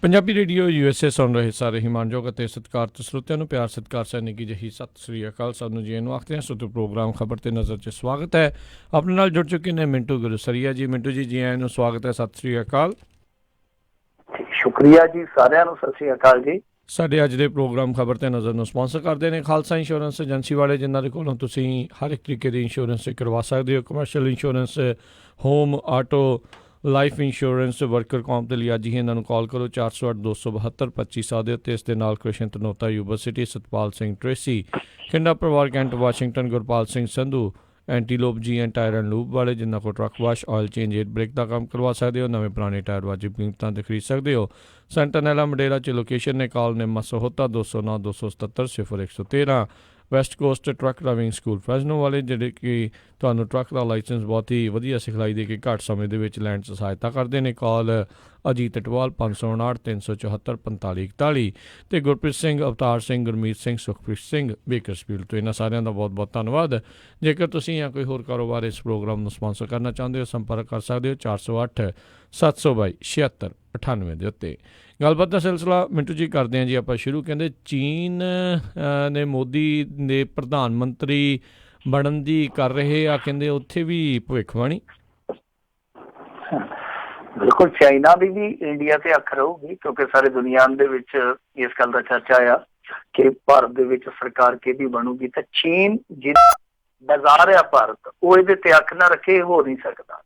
Punjabi radio USA ਸੁਣ ਰਹੇ ਸਾਰੇ ਹਿਮਾਨਯੋਗ ਅਤੇ ਸਤਿਕਾਰਤ ਸਰੋਤਿਆਂ ਨੂੰ ਪਿਆਰ ਸਤਿਕਾਰ ਸਹਿ ਨਿੱਘੀ ਜਿਹੀ ਸਤਿ ਸ੍ਰੀ ਅਕਾਲ। ਸਾਨੂੰ ਜੀ ਨੂੰ ਆਖਦੇ ਹਾਂ ਸੋ ਪ੍ਰੋਗਰਾਮ ਖਬਰ ਤੇ ਨਜ਼ਰ 'ਚ ਸਵਾਗਤ ਹੈ। ਆਪਣੇ ਨਾਲ ਜੁੜ ਚੁੱਕੇ ਨੇ ਮਿੰਟੂ ਗੁਰਸਰੀਆ ਜੀ। ਮਿੰਟੂ ਜੀ ਆਇਆਂ ਨੂੰ ਸਵਾਗਤ ਹੈ, ਸਤਿ ਸ੍ਰੀ ਅਕਾਲ। ਸ਼ੁਕਰੀਆ ਜੀ, ਸਾਰਿਆਂ ਨੂੰ ਸਤਿ ਸ੍ਰੀ ਅਕਾਲ ਜੀ। ਸਾਡੇ ਅੱਜ ਦੇ ਪ੍ਰੋਗਰਾਮ ਖਬਰ ਤੇ ਨਜ਼ਰ ਨੂੰ ਸਪਾਂਸਰ ਕਰਦੇ ਨੇ ਖਾਲਸਾ ਇੰਸ਼ੋਰੈਂਸ ਏਜੰਸੀ ਵਾਲੇ, ਜਿਨ੍ਹਾਂ ਦੇ ਕੋਲੋਂ ਤੁਸੀਂ ਹਰ ਇੱਕ ਤਰੀਕੇ ਦੀ ਇੰਸ਼ੋਰੈਂਸ ਕਰਵਾ ਸਕਦੇ ਹੋ। Commercial insurance, home, auto, life insurance, worker ਕੌਮ ਦੇ ਲਈ ਅੱਜ ਹੀ ਇਹਨਾਂ ਨੂੰ ਕਾਲ ਕਰੋ 408-272-2500 ਦੇ ਉੱਤੇ। ਇਸ ਦੇ ਨਾਲ ਕ੍ਰਿਸ਼ਨ ਤਨੋਤਾ ਯੂਨੀਵਰਸਿਟੀ, ਸਤਪਾਲ ਸਿੰਘ ਟ੍ਰੇਸੀ, ਖਿੰਡਾ ਪਰਿਵਾਰ Kent Washington, Gurpal Singh Sandhu, Antelope G and tyre and lube ਵਾਲੇ, ਜਿਨ੍ਹਾਂ ਕੋਲ truck wash, oil change, air brake ਦਾ ਕੰਮ ਕਰਵਾ ਸਕਦੇ ਹੋ। ਨਵੇਂ ਪੁਰਾਣੇ ਟਾਇਰ ਵਾਜਿਬ ਕੀਮਤਾਂ 'ਤੇ ਖਰੀਦ ਸਕਦੇ ਹੋ। ਸੈਂਟਨੈਲਾ ਮੰਡੇਰਾ 'ਚ ਲੋਕੇਸ਼ਨ ਨੇ। ਕਾਲ ਨੇ ਮਸਹੋਤਾ 209-277-0113। West Coast truck driving school Fresno ਵਾਲੇ, ਜਿਹੜੇ ਕਿ ਤੁਹਾਨੂੰ ਟਰੱਕ ਦਾ ਲਾਇਸੈਂਸ ਬਹੁਤ ਹੀ ਵਧੀਆ ਸਿਖਲਾਈ ਦੇ ਕੇ ਘੱਟ ਸਮੇਂ ਦੇ ਵਿੱਚ ਲੈਣ 'ਚ ਸਹਾਇਤਾ ਕਰਦੇ ਨੇ। ਕਾਲ ਅਜੀਤ ਅਟਵਾਲ 559-374-4541 ਅਤੇ ਗੁਰਪ੍ਰੀਤ ਸਿੰਘ, ਅਵਤਾਰ ਸਿੰਘ, ਗੁਰਮੀਤ ਸਿੰਘ, ਸੁਖਪ੍ਰੀਤ ਸਿੰਘ ਬੇਕਰਸਫੀਲਡ ਤੋਂ। ਇਹਨਾਂ ਸਾਰਿਆਂ ਦਾ ਬਹੁਤ ਬਹੁਤ ਧੰਨਵਾਦ। ਜੇਕਰ ਤੁਸੀਂ ਜਾਂ ਕੋਈ ਹੋਰ ਕਾਰੋਬਾਰ ਇਸ ਪ੍ਰੋਗਰਾਮ ਨੂੰ ਸਪਾਂਸਰ ਕਰਨਾ ਚਾਹੁੰਦੇ ਹੋ, ਸੰਪਰਕ ਕਰ ਸਕਦੇ ਹੋ 408-722-7698 ਦੇ ਉੱਤੇ। ਗੱਲਬਾਤ ਦਾ ਸਿਲਸਿਲਾ ਮਿੰਟੂ ਜੀ ਕਰਦੇ ਹਾਂ ਜੀ ਆਪਾਂ ਸ਼ੁਰੂ। ਕਹਿੰਦੇ ਚੀਨ ਨੇ ਮੋਦੀ ਦੇ ਪ੍ਰਧਾਨ ਮੰਤਰੀ ਬਣਨ ਦੀ ਕਰ ਰਹੇ ਆ, ਕਹਿੰਦੇ ਉੱਥੇ ਵੀ ਭਵਿੱਖਬਾਣੀ। ਬਿਲਕੁਲ, ਚਾਈਨਾ ਦੀ ਵੀ ਇੰਡੀਆ ਤੇ ਅੱਖ ਰਹੂਗੀ, ਕਿਉਂਕਿ ਸਾਰੇ ਦੁਨੀਆ ਦੇ ਵਿੱਚ ਇਸ ਗੱਲ ਦਾ ਚਰਚਾ ਆ ਕਿ ਭਾਰਤ ਦੇ ਵਿੱਚ ਸਰਕਾਰ ਕਿਹਦੀ ਬਣੂਗੀ। ਤਾਂ ਚੀਨ ਜਿਹੜਾ ਬਾਜ਼ਾਰ ਆ ਭਾਰਤ, ਉਹ ਇਹਦੇ ਤੇ ਅੱਖ ਨਾ ਰੱਖੇ, ਇਹ ਹੋ ਨਹੀਂ ਸਕਦਾ।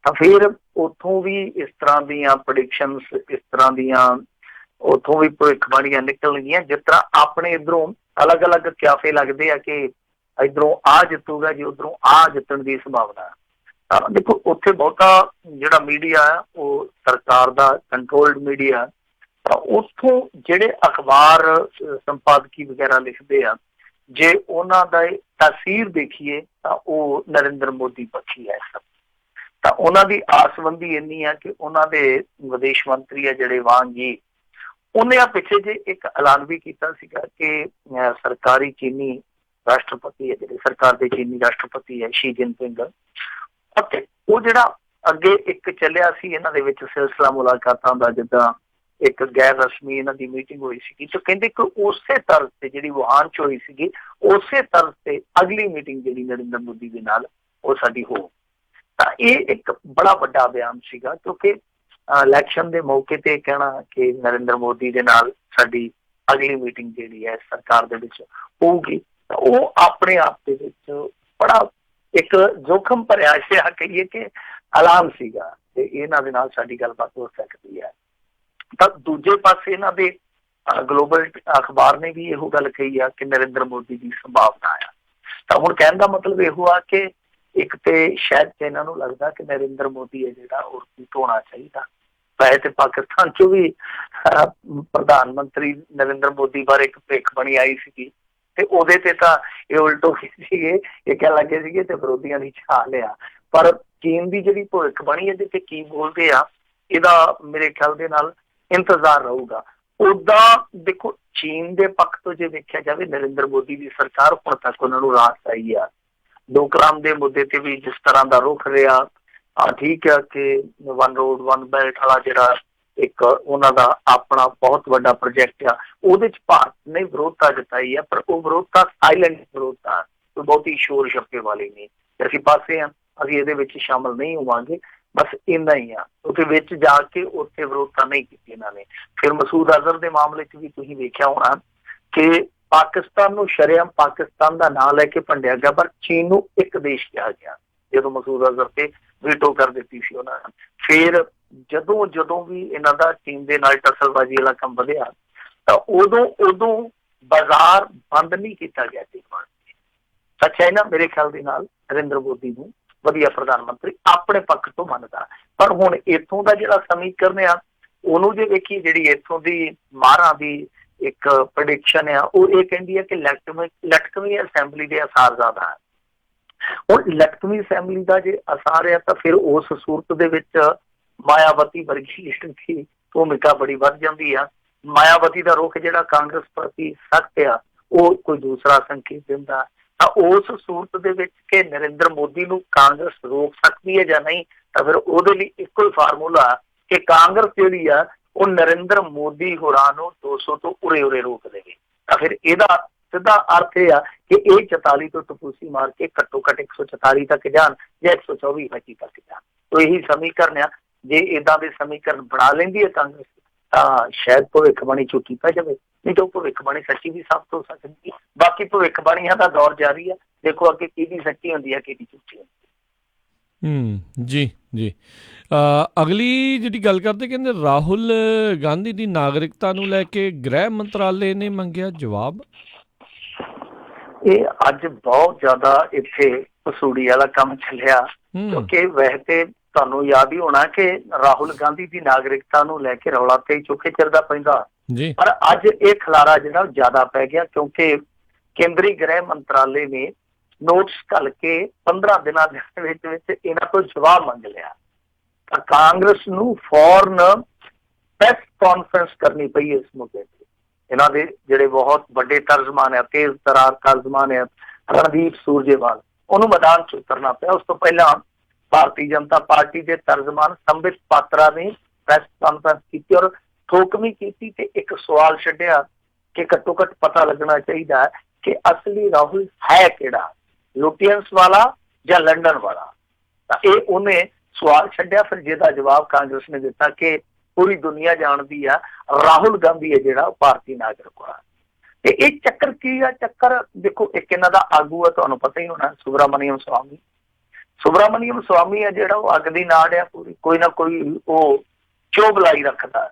ਤਾਂ ਫਿਰ ਉੱਥੋਂ ਵੀ ਇਸ ਤਰ੍ਹਾਂ ਦੀਆਂ ਪ੍ਰੈਡਿਕਸ਼ਨਸ, ਇਸ ਤਰ੍ਹਾਂ ਦੀਆਂ ਉੱਥੋਂ ਵੀ ਭਵਿੱਖਬਾਣੀਆਂ ਨਿਕਲਣਗੀਆਂ। ਜਿਸ ਤਰ੍ਹਾਂ ਆਪਣੇ ਇੱਧਰੋਂ ਅਲੱਗ ਅਲੱਗ ਕਿਆਫੇ ਲੱਗਦੇ ਆ ਕਿ ਇੱਧਰੋਂ ਆ ਜਿੱਤੂਗਾ ਜੀ, ਉੱਧਰੋਂ ਆ ਜਿੱਤਣ ਦੀ ਸੰਭਾਵਨਾ। ਤਾਂ ਦੇਖੋ, ਉੱਥੇ ਬਹੁਤਾ ਜਿਹੜਾ ਮੀਡੀਆ ਆ ਉਹ ਸਰਕਾਰ ਦਾ ਕੰਟਰੋਲਡ ਮੀਡੀਆ। ਤਾਂ ਉੱਥੋਂ ਜਿਹੜੇ ਅਖਬਾਰ ਸੰਪਾਦਕੀ ਵਗੈਰਾ ਲਿਖਦੇ ਆ, ਜੇ ਉਹਨਾਂ ਦਾ ਤਾਸੀਰ ਦੇਖੀਏ ਤਾਂ ਉਹ ਨਰਿੰਦਰ ਮੋਦੀ ਪੱਖੀ ਹੈ। ਤਾਂ ਉਹਨਾਂ ਦੀ ਆਸਬੰਦੀ ਇੰਨੀ ਆ ਕਿ ਉਹਨਾਂ ਦੇ ਵਿਦੇਸ਼ ਮੰਤਰੀ ਆ ਜਿਹੜੇ ਵਾਂਗ ਜੀ, ਉਹਨੇ ਆ ਪਿੱਛੇ ਜੇ ਇੱਕ ਐਲਾਨ ਵੀ ਕੀਤਾ ਸੀਗਾ ਕਿ ਸਰਕਾਰੀ ਚੀਨੀ ਰਾਸ਼ਟਰਪਤੀ ਹੈ, ਜਿਹੜੇ ਸਰਕਾਰ ਦੇ ਚੀਨੀ ਰਾਸ਼ਟਰਪਤੀ ਹੈ ਸ਼ੀ ਜਿਨਪਿੰਗ, ਅਤੇ ਉਹ ਜਿਹੜਾ ਅੱਗੇ ਇੱਕ ਚੱਲਿਆ ਸੀ ਇਹਨਾਂ ਦੇ ਵਿੱਚ ਸਿਲਸਿਲਾ ਮੁਲਾਕਾਤਾਂ ਦਾ, ਜਿੱਦਾਂ ਇੱਕ ਗੈਰ ਰਸਮੀ ਇਹਨਾਂ ਦੀ ਮੀਟਿੰਗ ਹੋਈ ਸੀਗੀ, ਤਾਂ ਕਹਿੰਦੇ ਕਿ ਉਸੇ ਤਰਜ਼ ਤੇ ਜਿਹੜੀ ਵੁਹਾਨ 'ਚ ਹੋਈ ਸੀਗੀ, ਉਸੇ ਤਰਜ਼ ਤੇ ਅਗਲੀ ਮੀਟਿੰਗ ਜਿਹੜੀ ਨਰਿੰਦਰ ਮੋਦੀ ਦੇ ਨਾਲ ਉਹ ਸਾਡੀ ਹੋ। ਤਾਂ ਇਹ ਇੱਕ ਬੜਾ ਵੱਡਾ ਬਿਆਨ ਸੀਗਾ, ਕਿਉਂਕਿ ਇਲੈਕਸ਼ਨ ਦੇ ਮੌਕੇ ਤੇ ਕਹਿਣਾ ਕਿ ਨਰਿੰਦਰ ਮੋਦੀ ਦੇ ਨਾਲ ਸਾਡੀ ਅਗਲੀ ਮੀਟਿੰਗ ਜਿਹੜੀ ਹੈ ਸਰਕਾਰ ਦੇ ਵਿੱਚ ਹੋਊਗੀ, ਤਾਂ ਉਹ ਆਪਣੇ ਆਪ ਦੇ ਵਿੱਚ ਬੜਾ ਇੱਕ ਜੋਖਮ ਭਰਿਆ ਜਿਹਾ ਕਹੀਏ ਕਿ ਐਲਾਨ ਸੀਗਾ ਤੇ ਇਹਨਾਂ ਦੇ ਨਾਲ ਸਾਡੀ ਗੱਲਬਾਤ ਹੋ ਸਕਦੀ ਹੈ। ਤਾਂ ਦੂਜੇ ਪਾਸੇ ਇਹਨਾਂ ਦੇ ਗਲੋਬਲ ਅਖਬਾਰ ਨੇ ਵੀ ਇਹੋ ਗੱਲ ਕਹੀ ਆ ਕਿ ਨਰਿੰਦਰ ਮੋਦੀ ਦੀ ਸੰਭਾਵਨਾ ਆ। ਤਾਂ ਹੁਣ ਕਹਿਣ ਦਾ ਮਤਲਬ ਇਹੋ ਆ ਕਿ ਇੱਕ ਤੇ ਸ਼ਾਇਦ ਇਹਨਾਂ ਨੂੰ ਲੱਗਦਾ ਕਿ ਨਰਿੰਦਰ ਮੋਦੀ ਹੈ ਜਿਹੜਾ ਉਹ ਰਿਪੀਟ ਹੋਣਾ ਚਾਹੀਦਾ। ਵੈਸੇ ਤੇ ਪਾਕਿਸਤਾਨ 'ਚੋਂ ਵੀ ਪ੍ਰਧਾਨ ਮੰਤਰੀ ਨਰਿੰਦਰ ਮੋਦੀ ਬਾਰੇ ਇੱਕ ਭਵਿੱਖਬਾਣੀ ਆਈ ਸੀਗੀ, ਤੇ ਉਹਦੇ ਤੇ ਤਾਂ ਇਹ ਉਲਟ ਹੋ ਗਏ ਸੀਗੇ, ਇਹ ਕਹਿਣ ਲੱਗੇ ਸੀਗੇ ਤੇ ਵਿਰੋਧੀਆਂ ਦੀ ਛਾਲ ਲਿਆ। ਪਰ ਚੀਨ ਦੀ ਜਿਹੜੀ ਭਵਿੱਖਬਾਣੀ ਇਹਦੇ ਤੇ ਕੀ ਬੋਲਦੇ ਆ, ਇਹਦਾ ਮੇਰੇ ਖਿਆਲ ਦੇ ਨਾਲ ਇੰਤਜ਼ਾਰ ਰਹੂਗਾ। ਓਦਾਂ ਦੇਖੋ, ਚੀਨ ਦੇ ਪੱਖ ਤੋਂ ਜੇ ਵੇਖਿਆ ਜਾਵੇ, ਨਰਿੰਦਰ ਮੋਦੀ ਦੀ ਸਰਕਾਰ ਹੁਣ ਤੱਕ ਉਹਨਾਂ ਨੂੰ ਰਾਸ ਆਈ ਆ। ਡੋਕਲਾਮ ਦੇ ਮੁੱਦੇ ਤੇ ਵੀ ਜਿਸ ਤਰ੍ਹਾਂ ਦਾ ਰੁਖ ਰਿਹਾ, ਠੀਕ ਆ ਕਿ ਵਨ ਰੋਡ ਵਨ ਬੈਲਟ ਵਾਲਾ ਜਿਹੜਾ ਇੱਕ ਉਹਨਾਂ ਦਾ ਆਪਣਾ ਬਹੁਤ ਵੱਡਾ ਪ੍ਰੋਜੈਕਟ ਆ, ਉਹਦੇ 'ਚ ਭਾਰਤ ਨੇ ਵਿਰੋਧਤਾ ਜਤਾਈ ਆ, ਪਰ ਉਹ ਵਿਰੋਧਤਾ ਸਾਇਲੈਂਟ ਵਿਰੋਧਤਾ, ਕੋਈ ਬਹੁਤੀ ਸ਼ੋਰ ਛੱਪੇ ਵਾਲੀ ਨਹੀਂ। ਅਸੀਂ ਪਾਸੇ ਆ, ਅਸੀਂ ਇਹਦੇ ਵਿੱਚ ਸ਼ਾਮਲ ਨਹੀਂ ਹੋਵਾਂਗੇ, ਬਸ ਇੰਨਾ ਹੀ ਆ। ਉੱਥੇ ਵਿੱਚ ਜਾ ਕੇ ਉੱਥੇ ਵਿਰੋਧਤਾ ਨਹੀਂ ਕੀਤੀ ਇਹਨਾਂ ਨੇ। ਫਿਰ ਮਸੂਦ ਅਜ਼ਹਰ ਦੇ ਮਾਮਲੇ 'ਚ ਵੀ ਤੁਸੀਂ ਵੇਖਿਆ ਹੋਣਾ ਕਿ ਪਾਕਿਸਤਾਨ ਨੂੰ ਸ਼ਰੇਆਮ ਪਾਕਿਸਤਾਨ ਦਾ ਨਾਂ ਲੈ ਕੇ ਭੰਡਿਆ ਗਿਆ, ਪਰ ਚੀਨ ਨੂੰ ਇੱਕ ਦੇਸ਼ ਕਿਹਾ ਗਿਆ ਜਦੋਂ ਮਸੂਦ ਅਜ਼ਹਰ ਤੇ ਵੀਟੋ ਕਰ ਦਿੱਤੀ ਸੀ ਉਹਨਾਂ ਨੇ। ਫਿਰ ਜਦੋਂ ਵੀ ਇਹਨਾਂ ਦਾ ਚੀਨ ਦੇ ਨਾਲ ਟਸਲਬਾਜ਼ੀ ਵਾਲਾ ਕੰਮ ਵਧਿਆ, ਤਾਂ ਉਦੋਂ ਬਾਜ਼ਾਰ ਬੰਦ ਨਹੀਂ ਕੀਤਾ ਗਿਆ ਚੀਨ ਵਾਸਤੇ। ਸੱਚਾ ਹੈ ਨਾ, ਮੇਰੇ ਖਿਆਲ ਦੇ ਨਾਲ ਨਰਿੰਦਰ ਮੋਦੀ ਨੂੰ ਵਧੀਆ ਪ੍ਰਧਾਨ ਮੰਤਰੀ ਆਪਣੇ ਪੱਖ ਤੋਂ ਮੰਨਦਾ। ਪਰ ਹੁਣ ਇੱਥੋਂ ਦਾ ਜਿਹੜਾ ਸਮੀਕਰਨ ਆ, ਉਹਨੂੰ ਜੇ ਵੇਖੀ, ਜਿਹੜੀ ਇੱਥੋਂ ਦੀ ਮਾਹਰਾਂ ਦੀ ਇੱਕ ਪ੍ਰੈਡਿਕਸ਼ਨ ਆ, ਉਹ ਇਹ ਕਹਿੰਦੀ ਹੈ ਕਿ ਲਟਕਵੀਂ ਅਸੈਂਬਲੀ ਦੇ ਅਸਾਰ ਜ਼ਿਆਦਾ ਹੈ। ਹੁਣ ਲਟਕਵੀਂ ਅਸੈਂਬਲੀ ਦਾ ਜੇ ਅਸਾਰ ਆ, ਤਾਂ ਫਿਰ ਉਸ ਸੂਰਤ ਦੇ ਵਿੱਚ ਮਾਇਆਵਤੀ ਵਰਗੀ ਦੀ ਭੂਮਿਕਾ ਬੜੀ ਵੱਧ ਜਾਂਦੀ ਆ। ਮਾਇਆਵਤੀ ਦਾ ਰੁਖ ਜਿਹੜਾ ਕਾਂਗਰਸ ਪ੍ਰਤੀ ਸਖਤ ਆ, ਉਹ ਕੋਈ ਦੂਸਰਾ ਸੰਕੇਤ ਦਿੰਦਾ। ਤਾਂ ਉਸ ਸੂਰਤ ਦੇ ਵਿੱਚ ਕਿ ਨਰਿੰਦਰ ਮੋਦੀ ਨੂੰ ਕਾਂਗਰਸ ਰੋਕ ਸਕਦੀ ਹੈ ਜਾਂ ਨਹੀਂ, ਤਾਂ ਫਿਰ ਉਹਦੇ ਲਈ ਇੱਕੋ ਹੀ ਫਾਰਮੂਲਾ ਕਿ ਕਾਂਗਰਸ ਜਿਹੜੀ ਆ ਉਹ ਨਰਿੰਦਰ ਮੋਦੀ ਹੋਰਾਂ ਨੂੰ 200 ਤੋਂ ਉਰੇ ਰੋਕ ਦੇਵੇ। ਤਾਂ ਫਿਰ ਇਹਦਾ ਸਿੱਧਾ ਅਰਥ ਇਹ ਆ ਕਿ ਇਹ 44 ਤੋਂ ਟਪੂਸੀ ਮਾਰ ਕੇ ਘੱਟੋ ਘੱਟ 144 ਤੱਕ ਜਾਣ ਜਾਂ 124 25 ਤੱਕ ਜਾਣ। ਤੋ ਇਹੀ ਸਮੀਕਰਨ ਆ। ਜੇ ਏਦਾਂ ਦੇ ਸਮੀਕਰਨ ਬਣਾ ਲੈਂਦੀ ਹੈ ਕਾਂਗਰਸ ਤਾਂ ਸ਼ਾਇਦ ਭਵਿੱਖਬਾਣੀ ਝੂਠੀ ਪੈ ਜਾਵੇ, ਨਹੀਂ ਤਾਂ ਭਵਿੱਖਬਾਣੀ ਸੱਚੀ ਵੀ ਸਾਬਤ ਹੋ ਸਕਦੀ ਹੈ। ਬਾਕੀ ਭਵਿੱਖਬਾਣੀਆਂ ਦਾ ਦੌਰ ਜਾਰੀ ਹੈ, ਦੇਖੋ ਅੱਗੇ ਕਿਹਦੀ ਸੱਚੀ ਹੁੰਦੀ ਹੈ ਕਿਹਦੀ ਝੂਠੀ ਹੁੰਦੀ ਹੈ। ਜੀ ਜੀ। ਅਗਲੀ ਜਿਹੜੀ ਗੱਲ ਕਰਦੇ, ਕਹਿੰਦੇ ਰਾਹੁਲ ਗਾਂਧੀ ਦੀ ਨਾਗਰਿਕਤਾ ਨੂੰ ਲੈ ਕੇ ਗ੍ਰਹਿ ਮੰਤਰਾਲੇ ਨੇ ਮੰਗਿਆ ਜਵਾਬ। ਇਹ ਅੱਜ ਬਹੁਤ ਜ਼ਿਆਦਾ ਇੱਥੇ ਪਸੂੜੀ ਵਾਲਾ ਕੰਮ ਚੱਲਿਆ, ਕਿਉਂਕਿ ਵੈਸੇ ਤੇ ਤੁਹਾਨੂੰ ਯਾਦ ਹੀ ਹੋਣਾ ਕਿ ਰਾਹੁਲ ਗਾਂਧੀ ਦੀ ਨਾਗਰਿਕਤਾ ਨੂੰ ਲੈ ਕੇ ਰੌਲਾ ਤੇ ਚੁੱਕੇ ਚਿਰਦਾ ਪੈਂਦਾ, ਪਰ ਅੱਜ ਇਹ ਖਲਾਰਾ ਜਿਹੜਾ ਜ਼ਿਆਦਾ ਪੈ ਗਿਆ ਕਿਉਂਕਿ ਕੇਂਦਰੀ ਗ੍ਰਹਿ ਮੰਤਰਾਲੇ ਨੇ ਨੋਟਿਸ ਘੱਲ ਕੇ 15 ਦਿਨਾਂ ਦੇ ਵਿੱਚ ਇਹਨਾਂ ਤੋਂ ਜਵਾਬ ਮੰਗ ਲਿਆ। ਤਾਂ ਕਾਂਗਰਸ ਨੂੰ ਫੌਰਨ ਪ੍ਰੈਸ ਕਾਨਫਰੰਸ ਕਰਨੀ ਪਈ ਇਸ ਮੁੱਦੇ ਤੇ। ਇਹਨਾਂ ਦੇ ਜਿਹੜੇ ਬਹੁਤ ਵੱਡੇ ਤਰਜਮਾਨ ਆ, ਤੇਜ਼ ਤਰਾਰ ਤਰਜਮਾਨ ਆ, ਰਣਦੀਪ ਸੂਰਜੇਵਾਲ, ਉਹਨੂੰ ਮੈਦਾਨ 'ਚ ਉਤਰਨਾ ਪਿਆ। ਉਸ ਤੋਂ ਪਹਿਲਾਂ ਭਾਰਤੀ ਜਨਤਾ ਪਾਰਟੀ ਦੇ ਤਰਜਮਾਨ ਸੰਬਿਤ ਪਾਤਰਾ ਨੇ ਪ੍ਰੈਸ ਕਾਨਫਰੰਸ ਕੀਤੀ ਔਰ ਠੋਕਵੀਂ ਕੀਤੀ ਤੇ ਇੱਕ ਸਵਾਲ ਛੱਡਿਆ ਕਿ ਘੱਟੋ ਘੱਟ ਪਤਾ ਲੱਗਣਾ ਚਾਹੀਦਾ ਕਿ ਅਸਲੀ ਰਾਹੁਲ ਹੈ ਕਿਹੜਾ, ਲੁਟੀਅਨਸ ਵਾਲਾ ਜਾਂ ਲੰਡਨ ਵਾਲਾ। ਤਾਂ ਇਹ ਉਹਨੇ ਸਵਾਲ ਛੱਡਿਆ। ਫਿਰ ਜਿਹਦਾ ਜਵਾਬ ਕਾਂਗਰਸ ਨੇ ਦਿੱਤਾ ਕਿ ਪੂਰੀ ਦੁਨੀਆ ਜਾਣਦੀ ਆ ਰਾਹੁਲ ਗਾਂਧੀ ਹੈ ਜਿਹੜਾ ਉਹ ਭਾਰਤੀ ਨਾਗਰਿਕ ਆ। ਤੇ ਇਹ ਚੱਕਰ ਕੀ ਆ? ਚੱਕਰ ਦੇਖੋ, ਇੱਕ ਇਹਨਾਂ ਦਾ ਆਗੂ ਆ, ਤੁਹਾਨੂੰ ਪਤਾ ਹੀ ਹੋਣਾ, ਸੁਬਰਾਮਨੀਅਮ ਸਵਾਮੀ ਆ ਜਿਹੜਾ ਉਹ ਅੱਗ ਦੀ ਨਾੜ ਆ ਪੂਰੀ, ਕੋਈ ਨਾ ਕੋਈ ਉਹ ਚੋਬ ਲਾਈ ਰੱਖਦਾ।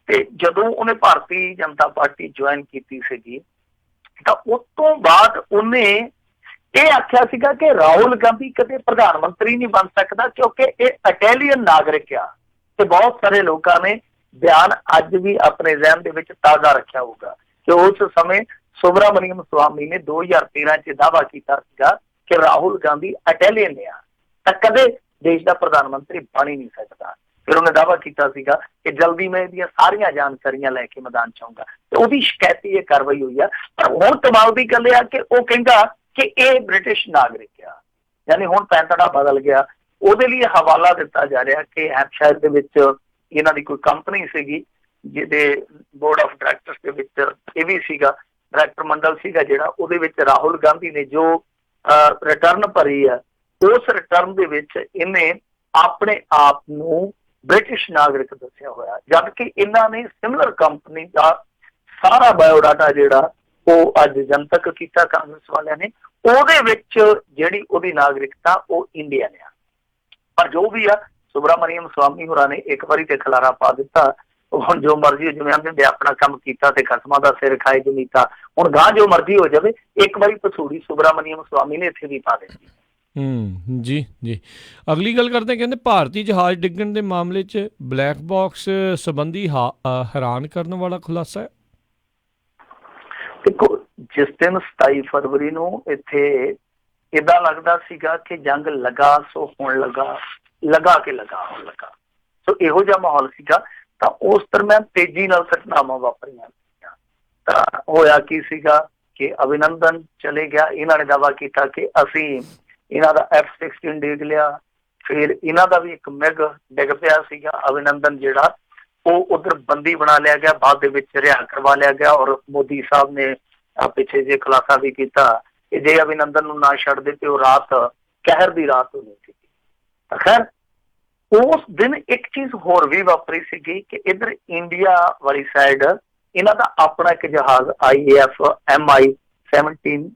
ਤੇ ਜਦੋਂ ਉਹਨੇ ਭਾਰਤੀ ਜਨਤਾ ਪਾਰਟੀ ਜੁਆਇਨ ਕੀਤੀ ਸੀਗੀ ਤਾਂ ਉਸ ਤੋਂ ਬਾਅਦ ਉਹਨੇ ਇਹ ਆਖਿਆ ਸੀਗਾ ਕਿ ਰਾਹੁਲ ਗਾਂਧੀ ਕਦੇ ਪ੍ਰਧਾਨ ਮੰਤਰੀ ਨਹੀਂ ਬਣ ਸਕਦਾ ਕਿਉਂਕਿ ਇਹ ਇਟਾਲੀਅਨ ਨਾਗਰਿਕ ਆ। ਤੇ ਬਹੁਤ ਸਾਰੇ ਲੋਕਾਂ ਨੇ ਬਿਆਨ ਅੱਜ ਵੀ ਆਪਣੇ ਜ਼ਿਹਨ ਦੇ ਵਿੱਚ ਤਾਜ਼ਾ ਰੱਖਿਆ ਹੋਊਗਾ ਕਿ ਉਸ ਸਮੇਂ ਸੁਬਰਾਮਨੀਅਮ ਸਵਾਮੀ ਨੇ 2013 ਚ ਦਾਅਵਾ ਕੀਤਾ ਸੀਗਾ ਕਿ ਰਾਹੁਲ ਗਾਂਧੀ ਇਟਾਲੀਅਨ ਆ ਤਾਂ ਕਦੇ ਦੇਸ਼ ਦਾ ਪ੍ਰਧਾਨ ਮੰਤਰੀ ਬਣ ਹੀ ਨਹੀਂ ਸਕਦਾ। ਫਿਰ ਉਹਨੇ ਦਾਅਵਾ ਕੀਤਾ ਸੀਗਾ ਕਿ ਜਲਦੀ ਮੈਂ ਇਹਦੀਆਂ ਸਾਰੀਆਂ ਜਾਣਕਾਰੀਆਂ ਲੈ ਕੇ ਮੈਦਾਨ ਚ ਆਊਂਗਾ ਤੇ ਉਹਦੀ ਸ਼ਿਕਾਇਤੀ ਇਹ ਕਾਰਵਾਈ ਹੋਈ ਆ। ਪਰ ਹੁਣ ਕਮਾਲ ਦੀ ਗੱਲ ਇਹ ਆ ਕਿ ਉਹ ਕਹਿੰਦਾ ਕਿ ਇਹ ਬ੍ਰਿਟਿਸ਼ ਨਾਗਰਿਕ ਆ, ਯਾਨੀ ਹੁਣ ਪੈਂਤੜਾ ਬਦਲ ਗਿਆ। ਉਹਦੇ ਲਈ ਹਵਾਲਾ ਦਿੱਤਾ ਜਾ ਰਿਹਾ ਕਿ ਹੈਂਪਸ਼ਾਇਰ ਦੇ ਵਿੱਚ ਇਹਨਾਂ ਦੀ ਕੋਈ ਕੰਪਨੀ ਸੀਗੀ ਜਿਹਦੇ ਬੋਰਡ ਆਫ ਡਾਇਰੈਕਟਰਸ ਦੇ ਵਿੱਚ ਇਹ ਵੀ ਸੀਗਾ, ਡਾਇਰੈਕਟਰ ਮੰਡਲ ਸੀਗਾ ਜਿਹੜਾ, ਉਹਦੇ ਵਿੱਚ ਰਾਹੁਲ ਗਾਂਧੀ ਨੇ ਜੋ ਰਿਟਰਨ ਭਰੀ ਆ ਉਸ ਰਿਟਰਨ ਦੇ ਵਿੱਚ ਇਹਨੇ ਆਪਣੇ ਆਪ ਨੂੰ ਬ੍ਰਿਟਿਸ਼ ਨਾਗਰਿਕ ਦੱਸਿਆ ਹੋਇਆ, ਜਦਕਿ ਇਹਨਾਂ ਨੇ ਸਿਮਿਲਰ ਕੰਪਨੀ ਦਾ ਸਾਰਾ ਬਾਇਓਡਾਟਾ ਜਿਹੜਾ ਉਹ ਅੱਜ ਜਨਤਕ ਕੀਤਾ ਕਾਂਗਰਸ ਵਾਲਿਆਂ ਨੇ। ਉਹਦੇ ਵਿੱਚ ਜਿਹੜੀ ਉਹਦੀ ਨਾਗਰਿਕਤਾ ਉਹ ਇੰਡੀਅਨ ਆ। ਪਰ ਜੋ ਵੀ ਆ, ਸੁਬਰਾਮਨੀਅਮ ਸਵਾਮੀ ਹੋਰਾਂ ਨੇ ਇੱਕ ਵਾਰੀ ਤੇ ਖਲਾਰਾ ਪਾ ਦਿੱਤਾ। ਹੁਣ ਜੋ ਮਰਜ਼ੀ, ਜਿਵੇਂ ਆਂਦੇ ਆਪਣਾ ਕੰਮ ਕੀਤਾ ਤੇ ਖਸਮਾਂ ਦਾ ਸਿਰ ਖਾਏ ਜਮੀਤਾ, ਹੁਣ ਗਾਂ ਜੋ ਮਰਜ਼ੀ ਹੋ ਜਾਵੇ। ਇੱਕ ਵਾਰੀ ਪਸੂੜੀ ਸੁਬਰਾਮਨੀਅਮ ਸਵਾਮੀ ਨੇ ਇੱਥੇ ਵੀ ਪਾ ਦਿੱਤੀ। ਜੀ ਜੀ। ਅਗਲੀ ਗੱਲ ਕਰਦੇ, ਕਹਿੰਦੇ ਭਾਰਤੀ ਜਹਾਜ਼ ਡਿੱਗਣ ਦੇ ਮਾਮਲੇ 'ਚ ਬਲੈਕ ਬਾਕਸ ਸੰਬੰਧੀ ਹੈਰਾਨ ਕਰਨ ਵਾਲਾ ਖੁਲਾਸਾ ਹੈ। ਦੇਖੋ, ਜਿਸ ਦਿਨ 27 ਫਰਵਰੀ ਨੂੰ ਇੱਥੇ ਏਦਾਂ ਲੱਗਦਾ ਸੀਗਾ ਕਿ ਜੰਗ ਲਗਾ ਸੋ ਹੋਣ ਲੱਗਾ, ਲਗਾ ਕੇ ਲਗਾ ਹੋਣ ਲੱਗਾ, ਸੋ ਇਹੋ ਜਿਹਾ ਮਾਹੌਲ ਸੀਗਾ। ਤਾਂ ਉਸ ਦਰਮਿਆਨ ਤੇਜ਼ੀ ਨਾਲ ਘਟਨਾਵਾਂ ਵਾਪਰੀਆਂ ਸੀਗੀਆਂ। ਤਾਂ ਹੋਇਆ ਕੀ ਸੀਗਾ ਕਿ ਅਭਿਨੰਦਨ ਚਲੇ ਗਿਆ। ਇਹਨਾਂ ਨੇ ਦਾਅਵਾ ਕੀਤਾ ਕਿ ਅਸੀਂ ਇਹਨਾਂ ਦਾ F-16 ਡਿੱਗ ਲਿਆ। ਫਿਰ ਇਹਨਾਂ ਦਾ ਵੀ ਇੱਕ ਮਿਗ ਡਿੱਗ ਪਿਆ ਸੀਗਾ। ਅਭਿਨੰਦਨ ਜਿਹੜਾ ਉਹ ਉਧਰ ਬੰਦੀ ਬਣਾ ਲਿਆ ਗਿਆ, ਬਾਅਦ ਦੇ ਵਿੱਚ ਰਿਹਾ ਕਰਵਾ ਲਿਆ ਗਿਆ। ਔਰ ਮੋਦੀ ਸਾਹਿਬ ਨੇ ਪਿੱਛੇ ਜੇ ਖੁਲਾਸਾ ਵੀ ਕੀਤਾ ਕਿ ਜੇ ਅਭਿਨੰਦਨ ਨੂੰ ਨਾ ਛੱਡਦੇ ਤੇ ਉਹ ਰਾਤ ਕਹਿਰ ਦੀ ਰਾਤ ਹੋਣੀ ਸੀ। ਖੈਰ, ਉਸ ਦਿਨ ਇੱਕ ਚੀਜ਼ ਹੋਰ ਵੀ ਵਾਪਰੀ ਸੀਗੀ ਕਿ ਇੱਧਰ ਇੰਡੀਆ ਵਾਲੀ ਸਾਈਡ ਇਹਨਾਂ ਦਾ ਆਪਣਾ ਇੱਕ ਜਹਾਜ਼ IAF MI-17